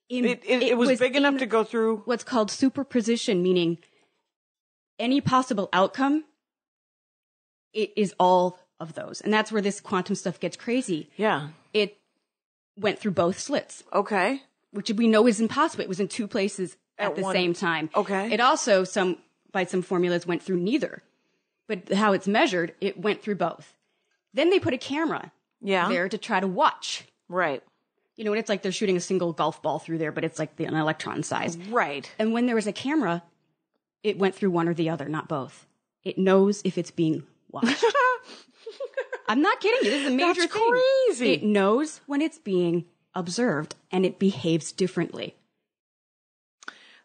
big enough to go through what's called superposition, meaning any possible outcome, it is all of those. And that's where this quantum stuff gets crazy. Yeah. It went through both slits. Okay. Which we know is impossible. It was in two places at the same time. Okay. It also, by some formulas, went through neither. But how it's measured, it went through both. Then they put a camera there to try to watch. Right. And it's like they're shooting a single golf ball through there, but it's like an electron size. Right. And when there was a camera, it went through one or the other, not both. It knows if it's being watched. I'm not kidding you. This is a major thing. That's crazy. It knows when it's being observed, and it behaves differently.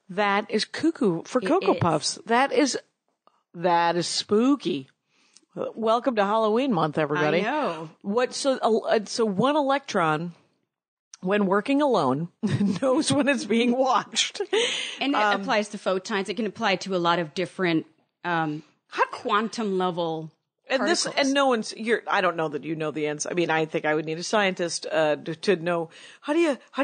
That is cuckoo for Cocoa Puffs. That is spooky. Welcome to Halloween month, everybody. I know. So one electron, when working alone, knows when it's being watched. And it applies to photons. It can apply to a lot of different quantum level particles. I don't know that you know the answer. I mean, I think I would need a scientist to know how do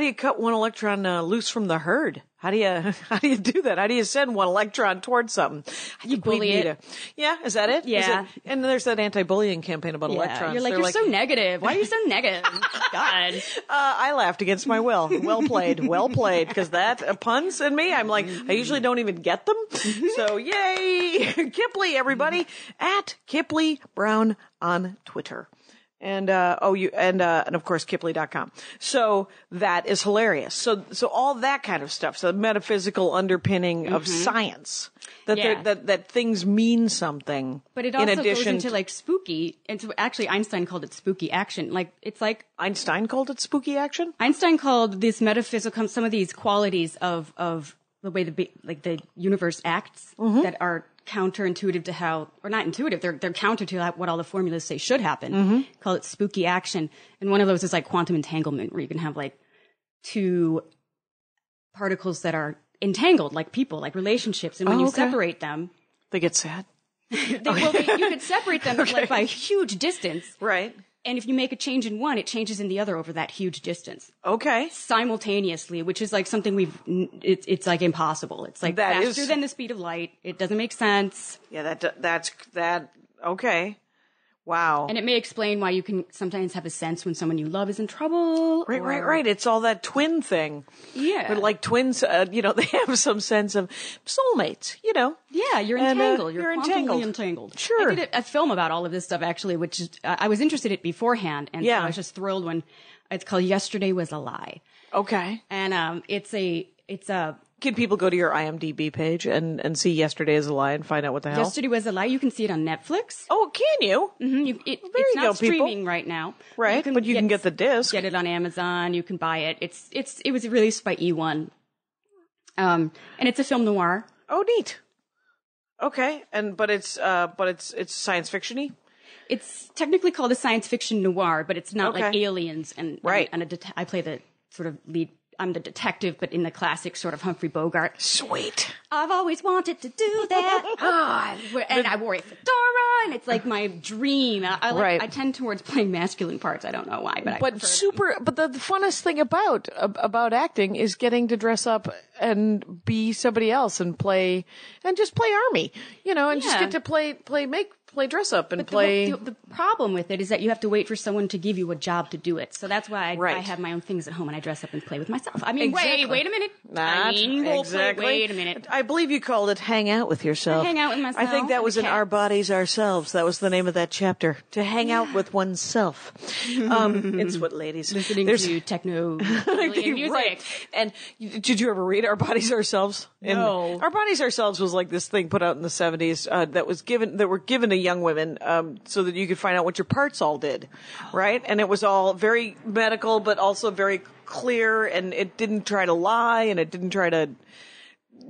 you cut one electron loose from the herd? How do you do that? How do you send one electron towards something? You bully it. Is that it? Yeah. And there's that anti-bullying campaign about electrons. You're like, you're so negative. Why are you so negative? God. I laughed against my will. Well played. Well played. Because that puns in me, I'm like, I usually don't even get them. So yay. Kipleigh, everybody. At Kipleigh Brown on Twitter. And of course Kipleigh.com. So that is hilarious. So all that kind of stuff. So the metaphysical underpinning of science. That things mean something. But it also goes into like spooky, and so actually Einstein called it spooky action. Like it's like Einstein called it spooky action? Einstein called this metaphysical, some of these qualities of the way the universe acts that are counterintuitive to how, or not intuitive, they're counter to what all the formulas say should happen. Call it spooky action. And one of those is like quantum entanglement, where you can have like two particles that are entangled, like people, like relationships. And when you separate them, they get sad. You could separate them like by a huge distance. Right. And if you make a change in one, it changes in the other over that huge distance. Okay. Simultaneously, which is like something it's like impossible. It's like faster than the speed of light. It doesn't make sense. Yeah, that's okay. Wow. And it may explain why you can sometimes have a sense when someone you love is in trouble. Right. It's all that twin thing. Yeah. But like twins, they have some sense of soulmates, Yeah, you're entangled. You're entangled. entangled. Sure. I did a film about all of this stuff, actually, which is, I was interested in it beforehand. And so I was just thrilled when it's called Yesterday Was a Lie. Okay. And it's a Can people go to your IMDb page and see Yesterday is a Lie and find out what the hell? Yesterday Was a Lie. You can see it on Netflix. Oh, can you? Mm-hmm. It's not streaming right now. Right, but you can get the disc. Get it on Amazon. You can buy it. It was released by E1. And it's a film noir. Oh, neat. Okay, but it's science fiction-y? It's technically called a science fiction noir, but it's not like Aliens and I play the sort of lead. I'm the detective, but in the classic sort of Humphrey Bogart. Sweet. I've always wanted to do that. And I wore a fedora, and it's like my dream. I tend towards playing masculine parts. I don't know why, but the funnest thing about acting is getting to dress up and be somebody else and just play army, and just get to play dress up and play. The problem with it is that you have to wait for someone to give you a job to do it. So that's why I have my own things at home and I dress up and play with myself. I mean, exactly. wait a minute. Exactly. Wait a minute. I believe you called it Hang Out with Yourself. Hang out with myself. I think that was in Our Bodies, Ourselves. That was the name of that chapter. To hang out with oneself. It's what ladies. Listening to techno music. Right. And did you ever read Our Bodies, Ourselves? No. Our Bodies, Ourselves was like this thing put out in the 70s that were given to young women so that you could find out what your parts all did, right? And it was all very medical, but also very clear, and it didn't try to lie, and it didn't try to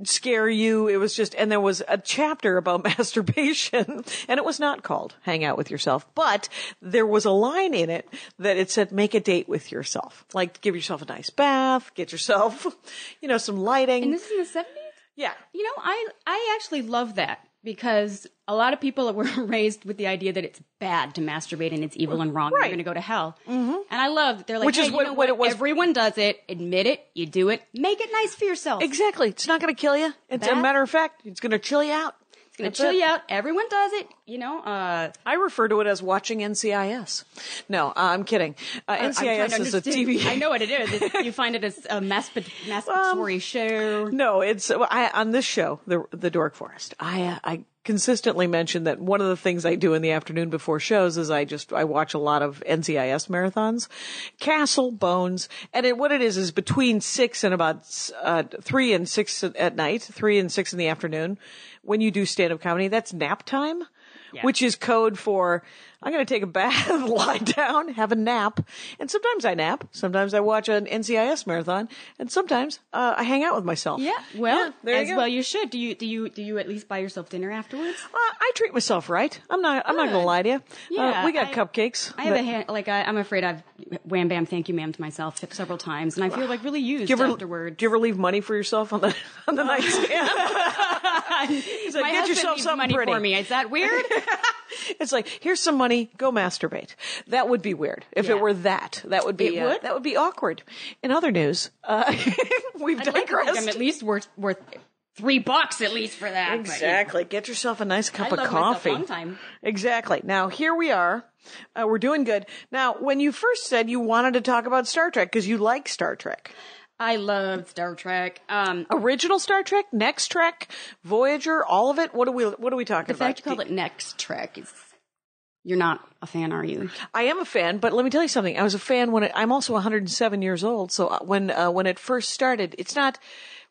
scare you. It was just, and there was a chapter about masturbation, and it was not called Hang Out with Yourself, but there was a line in it that it said, make a date with yourself. Like, give yourself a nice bath, get yourself, some lighting. And this is in the 70s? Yeah. I actually love that. Because a lot of people were raised with the idea that it's bad to masturbate and it's evil and wrong. Right. You're going to go to hell. Mm-hmm. And I love that they're like, which is what it was. Everyone does it. Admit it. You do it. Make it nice for yourself. Exactly. It's not going to kill you. It's a matter of fact, it's going to chill you out. It's going to chill you out. Everyone does it. I refer to it as watching NCIS. No, I'm kidding. NCIS is a TV. I know what it is. You find it as a masturbatory show. No, it's on this show, the Dork Forest. I consistently mention that one of the things I do in the afternoon before shows is I watch a lot of NCIS marathons, Castle, Bones, and what it is between 6 and about 3 and 6 at night, 3 and 6 in the afternoon. When you do stand-up comedy, that's nap time. Yeah. Which is code for, I'm going to take a bath, lie down, have a nap. And sometimes I nap. Sometimes I watch an NCIS marathon. And sometimes I hang out with myself. Yeah. Well, there you go. Well you should. Do you at least buy yourself dinner afterwards? I treat myself right. I'm not going to lie to you. Yeah, we got cupcakes. I have I'm afraid I've wham bam thank you ma'am to myself several times. And I feel like really used afterwards. Do you ever leave money for yourself on the nightstand? It's like, get yourself something money pretty for me. Is that weird? It's like, here's some money, go masturbate. That would be weird. If it were that would be that would be awkward. In other news, we've digressed. I'm at least worth $3 at least for that. Exactly. Get yourself a nice cup of coffee. Long time. Exactly. Now here we are. We're doing good. Now, when you first said you wanted to talk about Star Trek because you like Star Trek. I love Star Trek. Original Star Trek, Next Trek, Voyager, all of it. What are we talking about? The fact you called it Next Trek is. You're not a fan, are you? I am a fan, but let me tell you something. I was a fan I'm also 107 years old. So when it first started, it's not.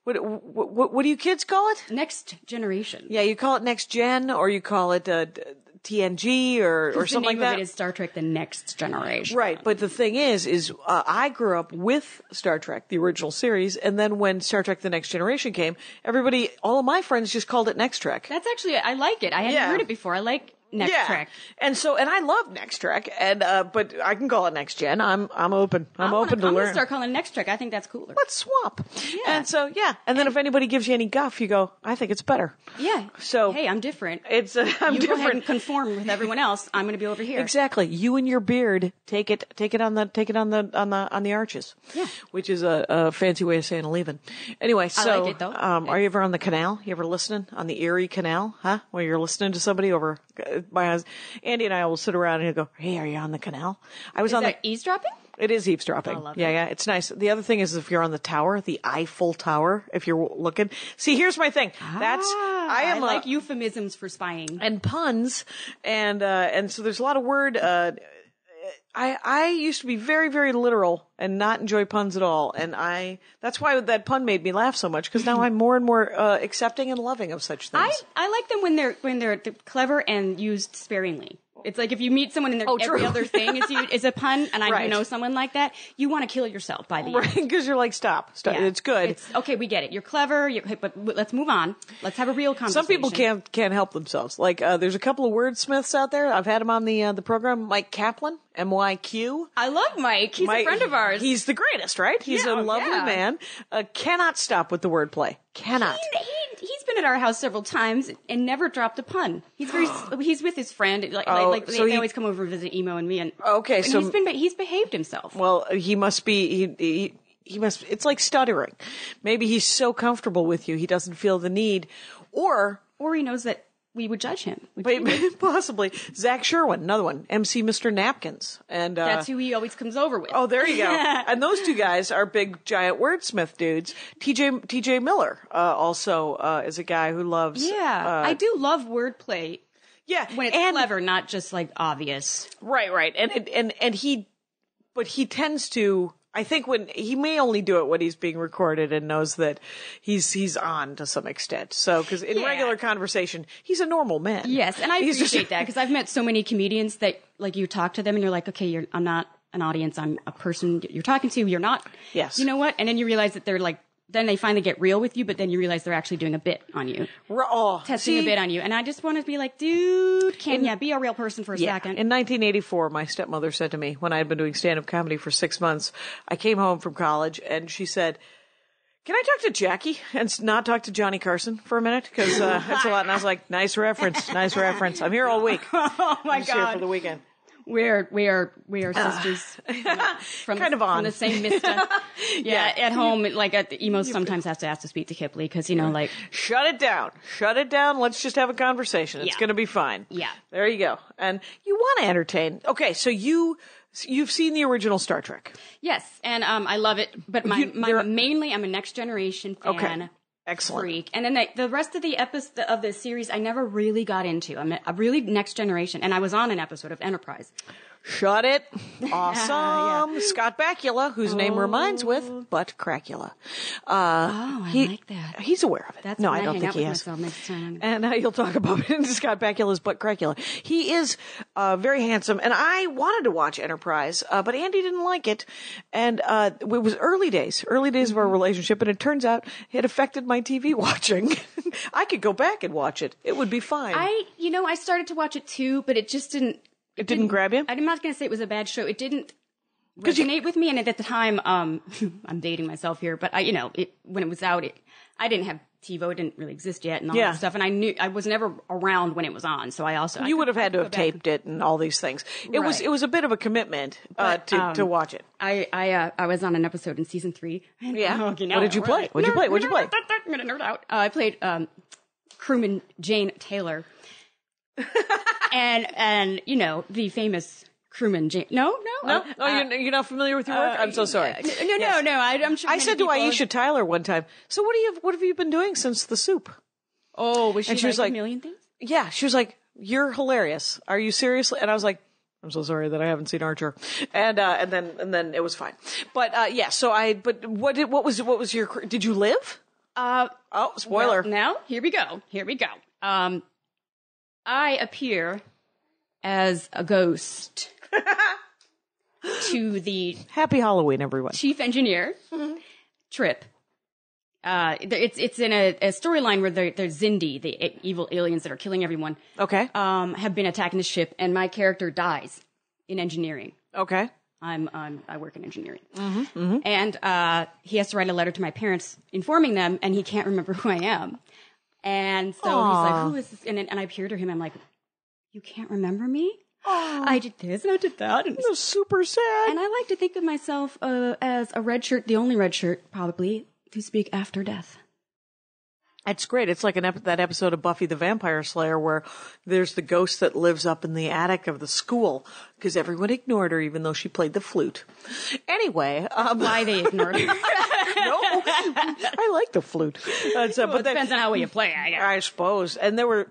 What do you kids call it? Next Generation. Yeah, you call it Next Gen, or you call it TNG or something like that. The name of it is Star Trek: The Next Generation. Right, but the thing is I grew up with Star Trek, the original series, and then when Star Trek: The Next Generation came, all of my friends just called it Next Trek. That's actually, I like it. I hadn't heard it before. I like Next Trek. And I love Next Trek, but I can call it Next Gen. I'm open. I'm open to learn. I'm going to start calling it Next Trek. I think that's cooler. Let's swap. Yeah. And then if anybody gives you any guff, you go, I think it's better. Yeah. So hey, I'm different. I'm different. Go ahead and conform with everyone else. I'm going to be over here. Exactly. You and your beard, take it on the arches. Yeah. Which is a fancy way of saying leaving. Anyway, I like it though. Are you ever on the canal? You ever listening on the Erie Canal? Huh? Where you're listening to somebody over Andy and I will sit around and he'll go, hey, are you on the canal? Is that eavesdropping? It is eavesdropping. I love it. Yeah, it's nice. The other thing is if you're on the tower, the Eiffel Tower, if you're looking. See, here's my thing. I like euphemisms for spying. And puns. And so there's a lot of word, I used to be very, very literal and not enjoy puns at all. And that's why that pun made me laugh so much, because now I'm more and more accepting and loving of such things. I like them when they're clever and used sparingly. It's like if you meet someone and every other thing is a pun, and I know someone like that, you want to kill yourself by the end. Right, because you're like, stop. Yeah. It's good. Okay, we get it. You're clever, but let's move on. Let's have a real conversation. Some people can't help themselves. Like, there's a couple of wordsmiths out there. I've had him on the program. Mike Kaplan, MYQ. I love Mike. He's a friend of ours. He's the greatest, right? He's a lovely man. Cannot stop with the wordplay. Cannot. He's been at our house several times and never dropped a pun. He's with his friend. They always come over and visit Emo and me. And he's behaved himself. Well, he must be. He must. It's like stuttering. Maybe he's so comfortable with you, he doesn't feel the need, or he knows that we would judge him. Possibly. Zach Sherwin, another one, MC Mr. Napkins, and that's who he always comes over with. Oh, there you go. And those two guys are big, giant wordsmith dudes. TJ Miller also is a guy who loves. Yeah, I do love wordplay. Yeah, when it's clever, not just like obvious. Right, and he tends to. I think when he may only do it when he's being recorded and knows that he's on to some extent. So, because in regular conversation, he's a normal man. Yes, and I appreciate that because I've met so many comedians that like you talk to them and you're like, okay, I'm not an audience, I'm a person you're talking to. You're not. Yes. You know what? And then you realize that they're like. Then they finally get real with you, but then you realize they're actually doing a bit on you. Testing a bit on you. And I just want to be like, dude, be a real person for a second. In 1984, my stepmother said to me, when I had been doing stand-up comedy for 6 months, I came home from college, and she said, can I talk to Jackie and not talk to Johnny Carson for a minute? Because that's a lot. And I was like, nice reference. I'm here all week. Oh, my I'm God. here for the weekend. We are sisters from the same Mista. Yeah, at home, like at the Emo sometimes has to ask to speak to Kipleigh because, like. Shut it down. Let's just have a conversation. It's going to be fine. Yeah. There you go. And you want to entertain. Okay, so you've seen the original Star Trek. Yes, and I love it. But mainly I'm a Next Generation fan. Okay. Excellent. Freak. And then the rest of the series I never really got into. I'm a really Next Generation, and I was on an episode of Enterprise. Shut it. Awesome. Scott Bakula, whose name rhymes with Butt Cracula. I like that. He's aware of it. That's I don't think he is. And you'll talk about Scott Bakula's Butt Cracula. He is very handsome, and I wanted to watch Enterprise, but Andy didn't like it. And it was early days of our relationship, and it turns out it affected my TV watching. I could go back and watch it. It would be fine. I started to watch it too, but it just didn't. It didn't grab you? I'm not going to say it was a bad show. It didn't resonate with me. And at the time, I'm dating myself here, but when it was out, I didn't have TiVo. It didn't really exist yet and all that stuff. And I knew I was never around when it was on. So you would have had to have taped it and all these things. It was a bit of a commitment, to watch it. I was on an episode in season 3. Yeah. What did you play? What'd you play? I'm going to nerd out. I played, crewman Jane Taylor. and the famous crewman Jane. No. You're not familiar with your work. I'm so sorry. No. I'm sure. I said to Aisha Tyler one time, "So what have you been doing since the soup?" Oh, was she? And she was like, a million things? Yeah, she was like, "You're hilarious. Are you seriously?" And I was like, "I'm so sorry that I haven't seen Archer." And then it was fine. But But what was your? Did you live? Spoiler. Well, now here we go. I appear as a ghost to the Happy Halloween, everyone. Chief engineer Trip. It's in a storyline where there's Zindi, the evil aliens that are killing everyone. Okay. Have been attacking the ship, and my character dies in engineering. Okay. I work in engineering, and he has to write a letter to my parents informing them, and he can't remember who I am. And so he's like, who is this? And I appear to him. I'm like, you can't remember me? I did this and I did that. And that's super sad. And I like to think of myself as a red shirt, the only red shirt probably to speak after death. It's great. It's like that episode of Buffy the Vampire Slayer where there's the ghost that lives up in the attic of the school because everyone ignored her even though she played the flute. Anyway. Why they ignored her. No, I like the flute. But it depends on how well you play, I guess. I suppose. And I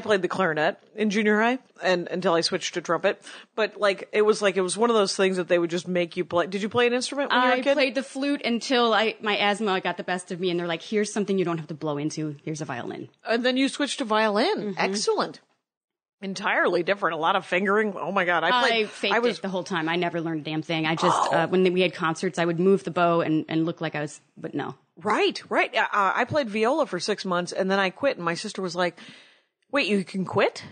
played the clarinet in junior high and until I switched to trumpet. But it was one of those things that they would just make you play. Did you play an instrument when you were a kid? I played the flute until my asthma got the best of me and they're like, here's something you don't have to blow into. Here's a violin. And then you switched to violin. Mm-hmm. Excellent. entirely different. A lot of fingering. Oh my God. I faked it the whole time. I never learned a damn thing. I just, when we had concerts, I would move the bow and look like I was, but no. Right. I played viola for 6 months and then I quit and my sister was like, wait, you can quit?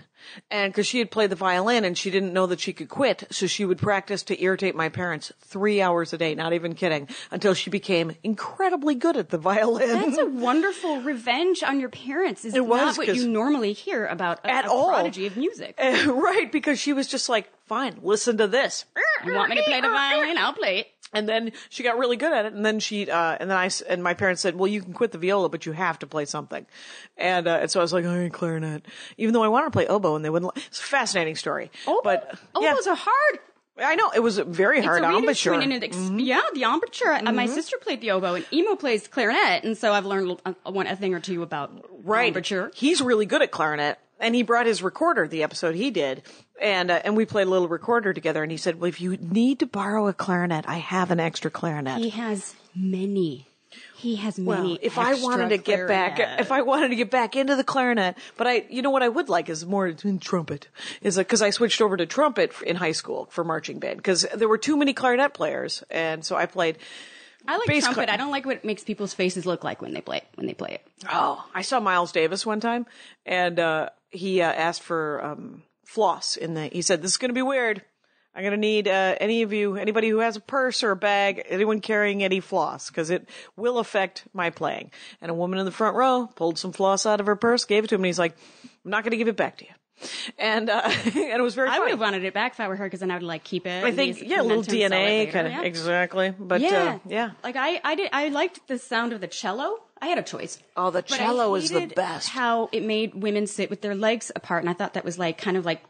And because she had played the violin and she didn't know that she could quit, so she would practice to irritate my parents 3 hours a day, not even kidding, until she became incredibly good at the violin. That's a wonderful revenge on your parents. It's not what you normally hear about a prodigy of music. Right, because she was just like, fine, listen to this. You want me to play the violin? I'll play it. And then she got really good at it. And then and my parents said, well, you can quit the viola, but you have to play something. And so I was like, I ain't clarinet. Even though I wanted to play oboe and they wouldn't. It's a fascinating story. But oboes are hard. I know. It was a very hard embouchure. Yeah, the embouchure. My sister played the oboe and Emo plays clarinet. And so I've learned a thing or two about embouchure. He's really good at clarinet. And he brought his recorder, the episode he did, and we played a little recorder together. And he said, "Well, if you need to borrow a clarinet, I have an extra clarinet." He has many. Well, if I wanted to get back into the clarinet, but you know what I would like is more trumpet, because I switched over to trumpet in high school for marching band because there were too many clarinet players, and so I played. I like trumpet. I don't like what it makes people's faces look like when they play it. Oh, I saw Miles Davis one time, and he asked for floss he said, "This is going to be weird. I'm going to need anybody who has a purse or a bag, anyone carrying any floss, because it will affect my playing." And a woman in the front row pulled some floss out of her purse, gave it to him, and he's like, "I'm not going to give it back to you." And it was very funny. I would have wanted it back if I were her, because then I would keep it. I think, a little DNA kind of, exactly. But yeah. Like I liked the sound of the cello. I had a choice. Oh, the cello is the best. How it made women sit with their legs apart, and I thought that was like kind of like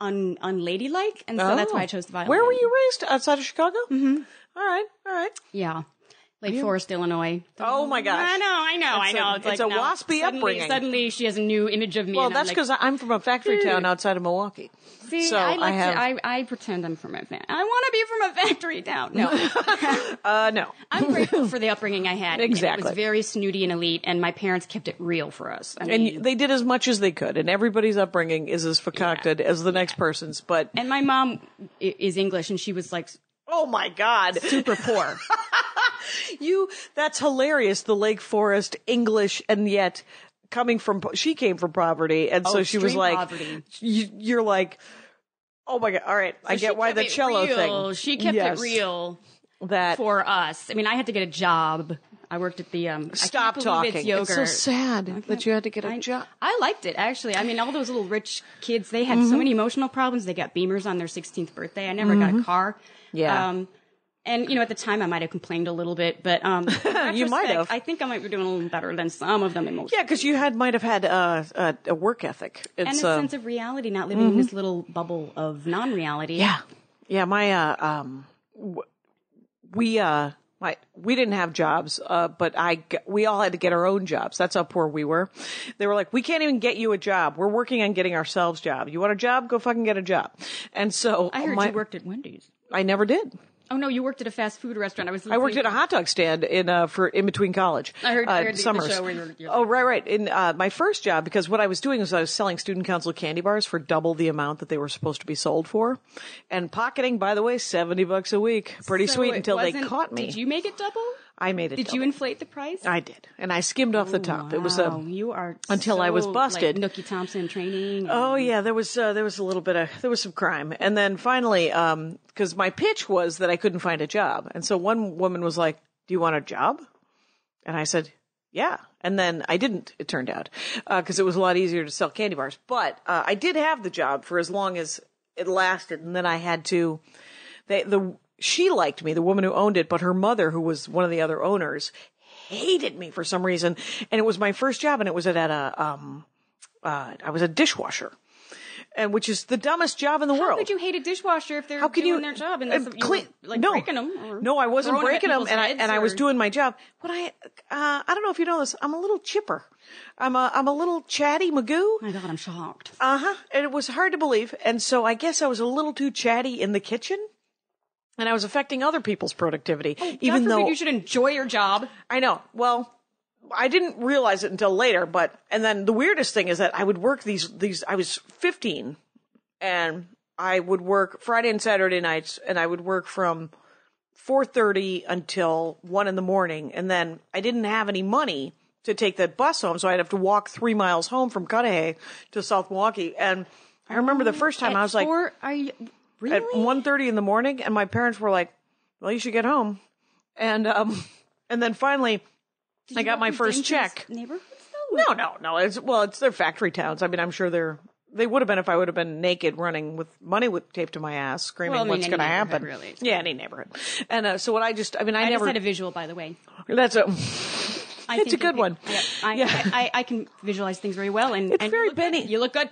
unladylike, and so that's why I chose the violin. Where were you raised? Outside of Chicago? Mm-hmm. All right. Yeah. Lake Forest, Illinois. Oh my gosh. I know. It's a waspy upbringing. Suddenly she has a new image of me. Well, that's because I'm from a factory town outside of Milwaukee. See, so I pretend I'm from a factory. I want to be from a factory town. No. No. I'm grateful for the upbringing I had. Exactly. It was very snooty and elite, and my parents kept it real for us. And they did as much as they could, and everybody's upbringing is as concocted as the next person's. And my mom is English, and she was like, oh my God, super poor. That's hilarious. The Lake Forest English, and yet she came from poverty, and so she was like, poverty. You're like, oh my God, all right, so I get why the cello thing. She kept it real for us. I mean, I had to get a job. I worked at the Stop talking. It's yogurt. It's so sad that you had to get a job. I liked it, actually. I mean, all those little rich kids, they had so many emotional problems. They got Beamers on their 16th birthday. I never got a car. Yeah. And, at the time I might have complained a little bit, but, you might have. I think I might be doing a little better than some of them in most. Yeah, because you might have had a work ethic. And a sense of reality, not living in this little bubble of non-reality. Yeah. Yeah, we didn't have jobs, but we all had to get our own jobs. That's how poor we were. They were like, we can't even get you a job. We're working on getting ourselves a job. You want a job? Go fucking get a job. And so I heard you worked at Wendy's. I never did. Oh no, you worked at a fast food restaurant. I worked at a hot dog stand in between college. I heard summers. The show where you're Oh, right. In my first job, because what I was doing was I was selling student council candy bars for double the amount that they were supposed to be sold for, and pocketing, by the way, $70 a week. Pretty sweet until they caught me. Did you make it double? I made it. Did you inflate the price? I did, and I skimmed off the top. Wow. It was you are until I was busted. Like Nookie Thompson training. Oh yeah, there was a little bit there was some crime, and then finally, because my pitch was that I couldn't find a job, and so one woman was like, "Do you want a job?" And I said, "Yeah." And then I didn't. It turned out because it was a lot easier to sell candy bars, but I did have the job for as long as it lasted, and then I had to. She liked me, the woman who owned it, but her mother, who was one of the other owners, hated me for some reason. And it was my first job, and it was I was a dishwasher, and which is the dumbest job in the world. How could you hate a dishwasher if they're doing their job and that's breaking them? No, I wasn't breaking them, and I was doing my job. But I don't know if you know this. I'm a little chipper. I'm a little chatty Magoo. Oh my God, I'm shocked. And it was hard to believe, and so I guess I was a little too chatty in the kitchen. And I was affecting other people's productivity, even though you should enjoy your job. I know. Well, I didn't realize it until later, and then the weirdest thing is that I would work I was 15 and I would work Friday and Saturday nights, and I would work from 4:30 until 1 a.m. And then I didn't have any money to take that bus home, so I'd have to walk 3 miles home from Cudahy to South Milwaukee. And I remember the first time I was like, are you really? At 1:30 in the morning, and my parents were like, well, you should get home. And then finally I got my first check. Neighborhoods? No. It's their factory towns. I mean, I'm sure they would have been if I would have been naked running with money taped to my ass, screaming what's going to happen. Really. Yeah, any neighborhood. And so I just never had a visual, by the way. It's a good one. I can visualize things very well. And very Benny. You look good.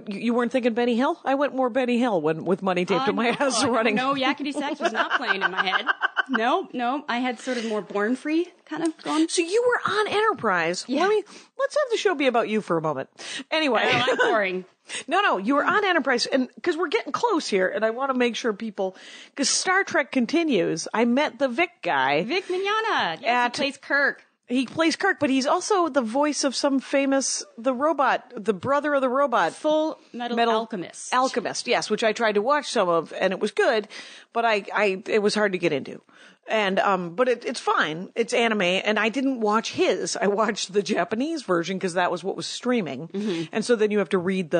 You weren't thinking Benny Hill? I went more Benny Hill with money taped to my ass running. No, Yakety Sax was not playing in my head. No, I had sort of more Born Free kind of going. So you were on Enterprise. Yeah. Let's have the show be about you for a moment. Anyway. No, I'm boring. No, you were on Enterprise, and because we're getting close here, and I want to make sure because Star Trek continues, I met the Vic guy. Vic Mignogna. Yes, he plays Kirk. He plays Kirk, but he's also the voice of some famous, the brother of the robot. Full Metal Alchemist. Alchemist, yes, which I tried to watch some of, and it was good, but it was hard to get into. And, but it's fine. It's anime, and I didn't watch his. I watched the Japanese version because that was what was streaming. Mm-hmm. And so then you have to read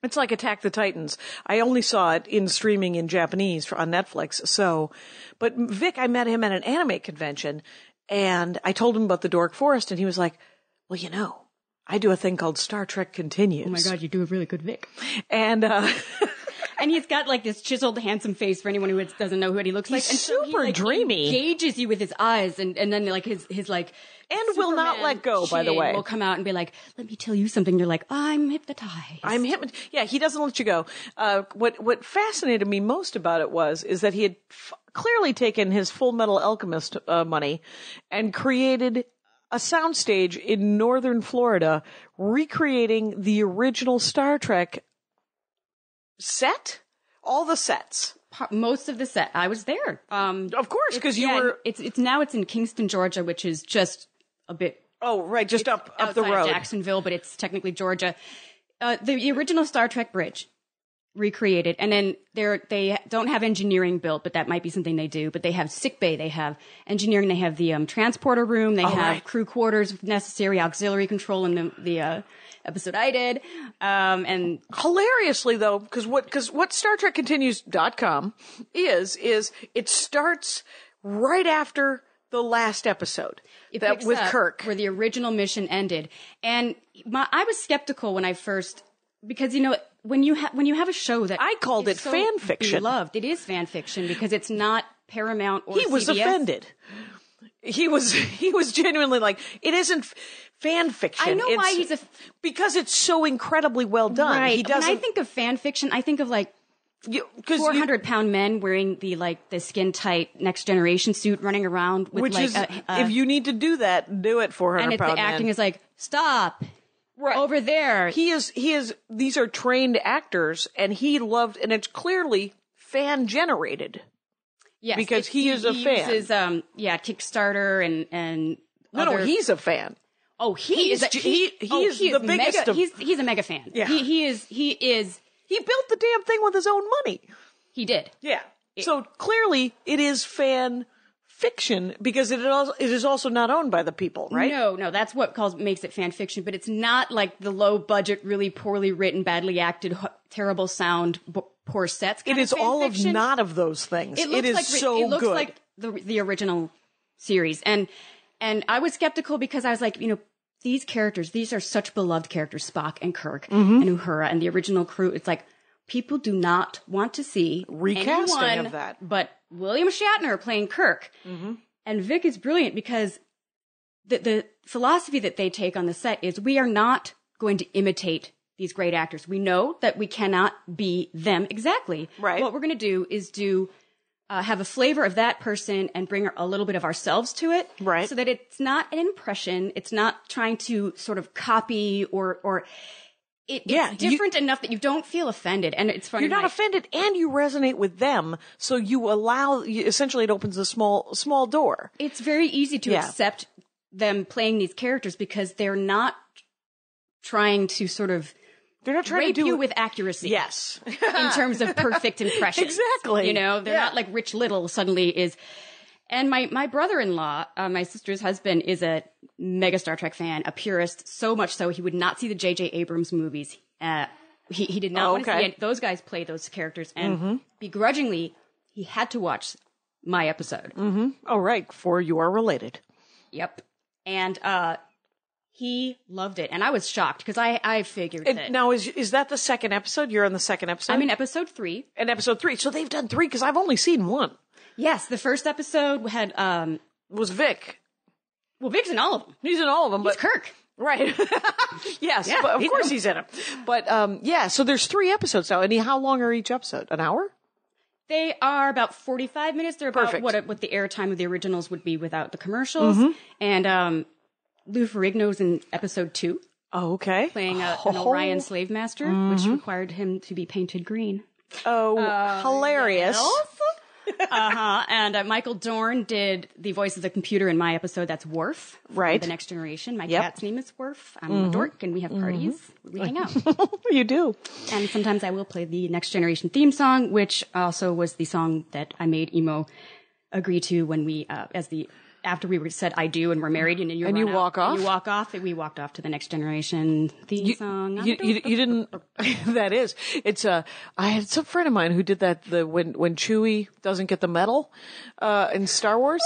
it's like Attack the Titans. I only saw it in streaming in Japanese on Netflix. So, but Vic, I met him at an anime convention, and I told him about the Dork Forest, and he was like, well, I do a thing called Star Trek Continues. Oh my God, you do a really good Vic. And, and he's got like this chiseled, handsome face for anyone who doesn't know what he looks like. He's and super so he, dreamy. Engages you with his eyes, and then like his like. And will not let go, by the way. Will come out and be like, let me tell you something. You're like, I'm hypnotized. Yeah, he doesn't let you go. What fascinated me most about it is that he had clearly taken his Full Metal Alchemist money and created a soundstage in northern Florida, recreating the original Star Trek set, all the sets. Most of the set. I was there. Of course, because you were. It's in Kingston, Georgia, which is just a bit. Oh, right, just up the road. Of Jacksonville, but it's technically Georgia. The original Star Trek bridge recreated, and then they don't have engineering built, but that might be something they do. But they have sick bay, they have engineering, they have the transporter room, they have crew quarters if necessary, auxiliary control in the episode I did. And hilariously though, because what StarTrekContinues.com is it starts right after the last episode with Kirk, where the original mission ended. And I was skeptical when I first, because when you have a show that I called it fan fiction. Beloved, it is fan fiction because it's not Paramount or He was CBS. Offended. He was genuinely like, it isn't fan fiction. I know why he's because it's so incredibly well done. Right. He doesn't. When I think of fan fiction, I think of like 400-pound men wearing the skin tight Next Generation suit running around with if you need to do that, do it 400-pound men. And the acting is like, stop. Right. Over there. He is, these are trained actors, and he loved, and it's clearly fan generated. Yes. Because he is a fan. He uses, Kickstarter and No, he's a fan. Oh, he is the biggest he's a mega fan. Yeah. He is. He built the damn thing with his own money. He did. Yeah. So clearly it is fan fiction because it is also not owned by the people, right? No, that's what makes it fan fiction, but it's not like the low budget, really poorly written, badly acted, terrible sound, poor sets. It is all of not of those things. It is so good. It looks like the original series, and I was skeptical because I was like, these characters, these are such beloved characters, Spock and Kirk and Uhura and the original crew. It's like people do not want to see recasting anyone of that, but William Shatner playing Kirk. Mm-hmm. And Vic is brilliant because the philosophy that they take on the set is we are not going to imitate these great actors. We know that we cannot be them exactly. Right. What we're going to do is have a flavor of that person and bring a little bit of ourselves to it. Right. So that it's not an impression. It's not trying to sort of copy or it's different enough that you don't feel offended. And it's funny. You're not offended and you resonate with them. So you essentially it opens a small door. It's very easy to accept them playing these characters because they're not trying to sort of rape you with accuracy. Yes. In terms of perfect impressions. Exactly. You know, they're not like Rich Little suddenly is. And my brother-in-law, my sister's husband, is a mega Star Trek fan, a purist, so much so he would not see the J.J. Abrams movies. He did not want to see those guys play those characters. And begrudgingly, he had to watch my episode. Mm-hmm. Oh, right. For You Are Related. Yep. And he loved it. And I was shocked because I figured that. Now, is that the second episode? You're on the second episode? I'm in episode 3. In episode 3. So they've done 3 because I've only seen 1. Yes. The first episode had... was Vic. Well, Vic's in all of them. He's in all of them. He's but Kirk. Right. Yes. Yeah, but of course he's in them. But so there's 3 episodes now. And how long are each episode? An hour? They are about 45 minutes. They're about what the airtime of the originals would be without the commercials. And Lou Ferrigno's in episode 2. Oh, okay. Playing an Orion slave master, which required him to be painted green. Oh, hilarious. And Michael Dorn did the voice of the computer in my episode. That's Worf. Right. The Next Generation. My cat's name is Worf. I'm a dork, and we have parties. We hang out. You do. And sometimes I will play the Next Generation theme song, which also was the song that I made Emo agree to when we, after we said I do and we're married, and you walk off. And you walk off, and we walked off to the Next Generation theme song. You didn't. That is. It's I had some friend of mine who did that. When Chewie doesn't get the medal in Star Wars,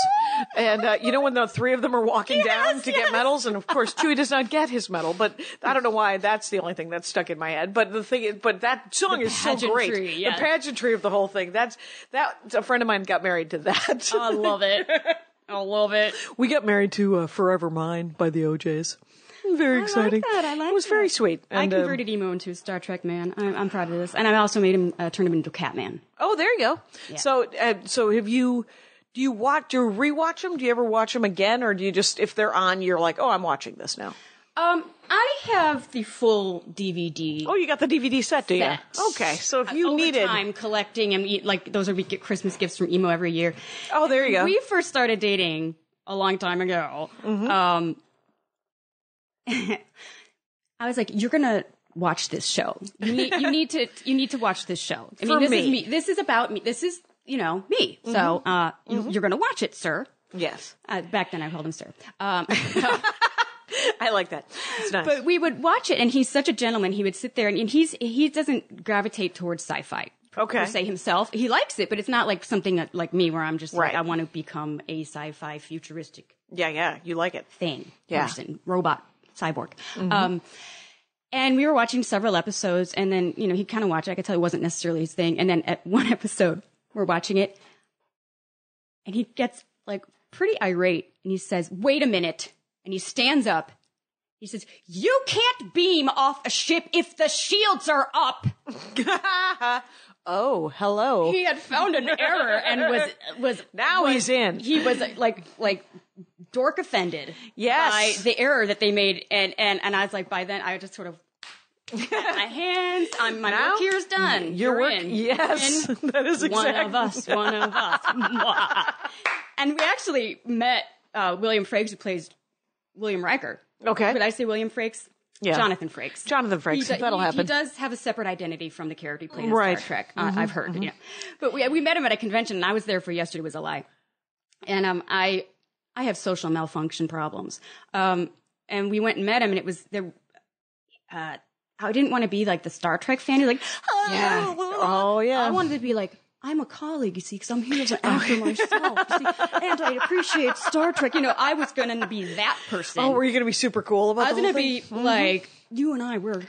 and when the 3 of them are walking down to get medals, and of course Chewie does not get his medal. But I don't know why. That's the only thing that's stuck in my head. But the thing is, that song is so great. Yes. The pageantry of the whole thing. That a friend of mine got married to that. I love it. I love it. We got married to Forever Mine by the OJs. Very exciting. I like that. It was very sweet. And, I converted Emo into a Star Trek man. I'm proud of this. And I also made him, turn him into Catman. Oh, there you go. Yeah. So do you rewatch them? Do you ever watch them again? Or do you just, if they're on, you're like, oh, I'm watching this now? I have the full DVD. Oh, you got the DVD set, do you? Okay, so if you needed... time collecting, and those are we get Christmas gifts from Emo every year. Oh, there you go. We first started dating a long time ago. I was like, you're gonna watch this show. You need to watch this show. I mean, this is me. This is about me. This is, me. So, you're gonna watch it, sir. Yes. Back then I called him sir. I like that. It's nice. But we would watch it, and he's such a gentleman. He would sit there, and he doesn't gravitate towards sci-fi. Okay. Per se himself. He likes it, but it's not like something that, like me, where I'm just like, I want to become a sci-fi futuristic. Yeah, you like it. Thing. Yeah. Person. Robot. Cyborg. And we were watching several episodes, and then, he kind of watched it. I could tell it wasn't necessarily his thing. And then at one episode, we're watching it, and he gets, pretty irate, and he says, wait a minute. And he stands up. He says, you can't beam off a ship if the shields are up. Oh, hello. He had found an error and was he's in. He was like dork offended. Yes. By the error that they made. And I was like, by then I just sort of my hands, my work here is done. Your work, in. yes. That is exactly. One of us. And we actually met William Frakes, who plays William Riker. Okay. Did I say William Frakes? Yeah. Jonathan Frakes. That'll happen. He does have a separate identity from the character he played in Star Trek. I've heard. But we met him at a convention, and I was there for Yesterday Was a Lie. And I have social malfunction problems. And we went and met him, and it was there. I didn't want to be like the Star Trek fan. You're like, oh yeah. I wanted to be like, I'm a colleague, you see, because I'm here as an actor myself, you see, and I appreciate Star Trek. I was going to be that person. Oh, were you going to be super cool about it? I was going to be like, you and I, we're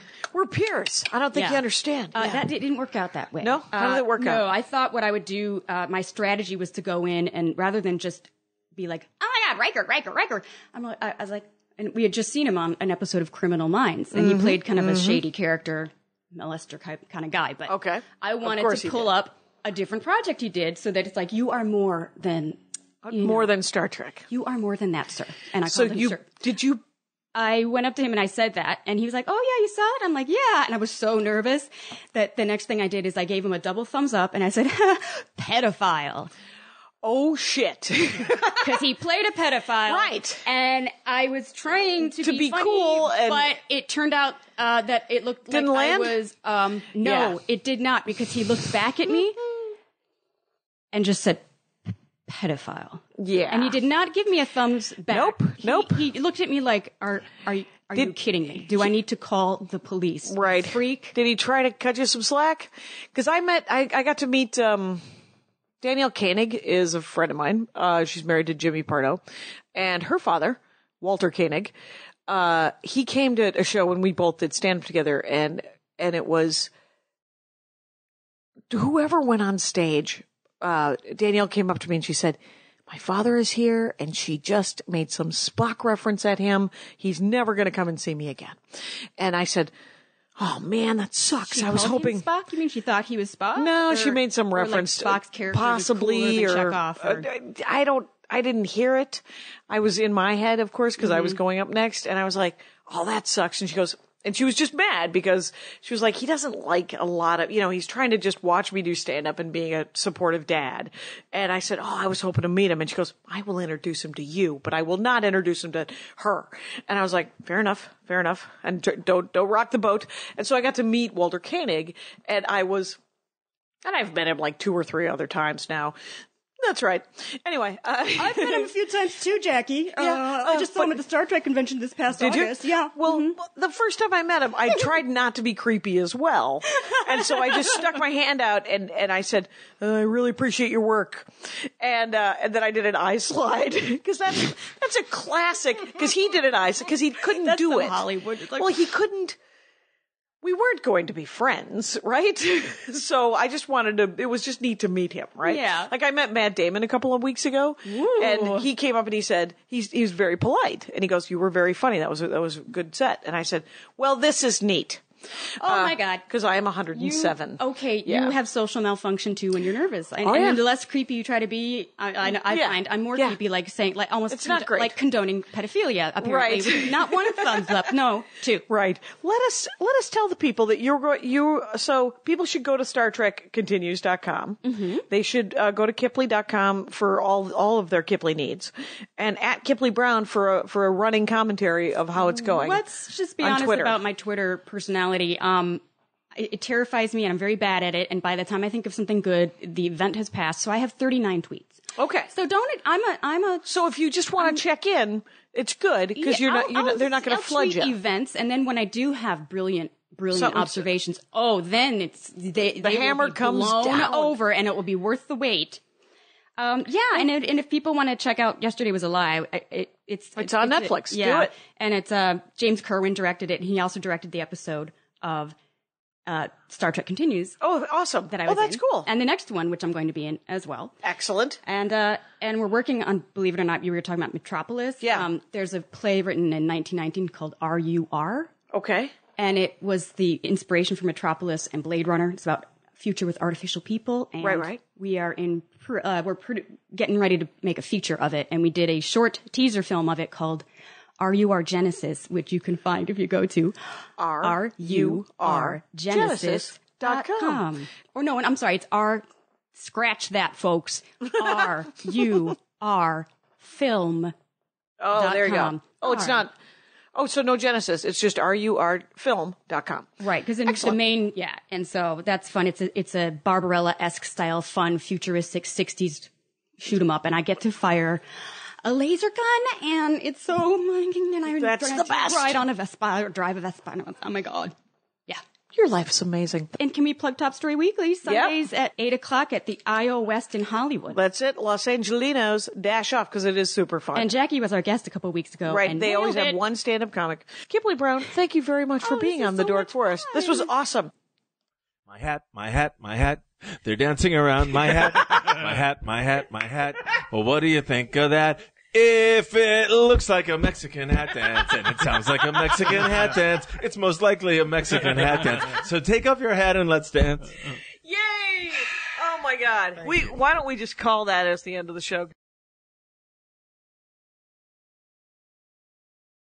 peers. I don't think you understand. That didn't work out that way. No? How did it work out? No, I thought what I would do, my strategy was to go in and rather than just be like, oh my God, Riker. I was like, and we had just seen him on an episode of Criminal Minds, and he played kind of a shady character, molester kind of guy. But I wanted to pull up a different project he did so that it's like, you are more than... more than Star Trek. You are more than that, sir. And I called him sir. I went up to him and I said that, and he was like, oh yeah, you saw it? I'm like, yeah. And I was so nervous that the next thing I did is I gave him a double thumbs up and I said, pedophile. Oh, shit. Because he played a pedophile. Right. And I was trying to be funny, cool. But it turned out that it looked Didn't like land? I was... no, it did not, because he looked back at me and just said, pedophile. Yeah. And he did not give me a thumbs back. Nope. He looked at me like, are you kidding me? Do I need to call the police? Right. Freak. Did he try to cut you some slack? Because I got to meet... Danielle Koenig is a friend of mine. She's married to Jimmy Pardo. And her father, Walter Koenig, he came to a show when we both did stand-up together, and it was whoever went on stage, Danielle came up to me and she said, my father is here, and she just made some Spock reference at him. He's never going to come and see me again. And I said, oh man, that sucks. I was hoping Spock. You mean she thought he was Spock? No, she made some reference, like Spock's character, possibly, was or I didn't hear it. I was in my head, of course, because I was going up next, and I was like, oh, that sucks. And she goes, and she was just mad because she was like, he doesn't like a lot of, he's trying to just watch me do stand up and being a supportive dad. And I said, oh, I was hoping to meet him. And she goes, I will introduce him to you, but I will not introduce him to her. And I was like, fair enough. And don't rock the boat. And so I got to meet Walter Koenig, and I've met him like 2 or 3 other times now. That's right. Anyway. I've met him a few times too, Jackie. I just saw him at the Star Trek convention this past August. Yeah. Well, the first time I met him, I tried not to be creepy as well. And so I just stuck my hand out and I said, I really appreciate your work. And then I did an eye slide. Because that's a classic. Because he did an eye slide. Because he couldn't do it. Hollywood. Well, he couldn't. We weren't going to be friends, right? So I just it was just neat to meet him, right? Yeah. Like I met Matt Damon a couple of weeks ago. Ooh. And he came up and he said, he was very polite. And he goes, you were very funny. That was a good set. And I said, well, this is neat. Oh my God. Because I am 107. You have social malfunction too when you're nervous. And the less creepy you try to be, I find I'm more creepy, like saying, like almost it's not great. Like condoning pedophilia, apparently. Right. Not 1 thumbs up, no, 2. Right. Let us tell the people that so people should go to StarTrekContinues.com. Mm-hmm. They should go to Kipleigh.com for all of their Kipleigh needs. And at Kipleigh Brown for a running commentary of how it's going. Let's just be honest about my Twitter personality. It terrifies me, and I'm very bad at it. And by the time I think of something good, the event has passed. So I have 39 tweets. Okay. So So if you just want to check in, it's good because they're not going to flood you. Events, and then when I do have brilliant observations, then the hammer comes down over, and it will be worth the wait. And if people want to check out Yesterday Was a Lie, it's on Netflix. Yeah, do it. And it's James Kerwin directed it, and he also directed the episode of Star Trek Continues. Oh, awesome! That's cool. And the next one, which I'm going to be in as well. Excellent. And we're working on, believe it or not, you were talking about Metropolis. Yeah. There's a play written in 1919 called R.U.R. Okay. And it was the inspiration for Metropolis and Blade Runner. It's about future with artificial people. And right. We are getting ready to make a feature of it, and we did a short teaser film of it called R.U.R. Genesis, which you can find if you go to RURgenesis.com. Or no, I'm sorry, it's scratch that, folks. RUR film. Oh, there you go. Oh, it's not. Oh, so no Genesis. It's just RURfilm.com. Right, because it's the main, and so that's fun. It's a Barbarella-esque style, fun, futuristic 60s shoot 'em up, and I get to fire a laser gun, and it's so, and that's the best. Ride on a Vespa or drive a Vespa. Oh my God. Yeah. Your life is amazing. And can we plug Top Story Weekly Sundays at 8:00 at the IO West in Hollywood? That's it. Los Angelinos dash off because it is super fun. And Jackie was our guest a couple of weeks ago. Right. And they always have one stand-up comic. Kipleigh Brown, thank you very much for being on The Dork Forest. This was awesome. My hat, my hat, my hat. They're dancing around my hat. My hat, my hat, my hat. Well, what do you think of that? If it looks like a Mexican hat dance and it sounds like a Mexican hat dance, it's most likely a Mexican hat dance. So take off your hat and let's dance. Yay! Oh my God. Why don't we just call that as the end of the show?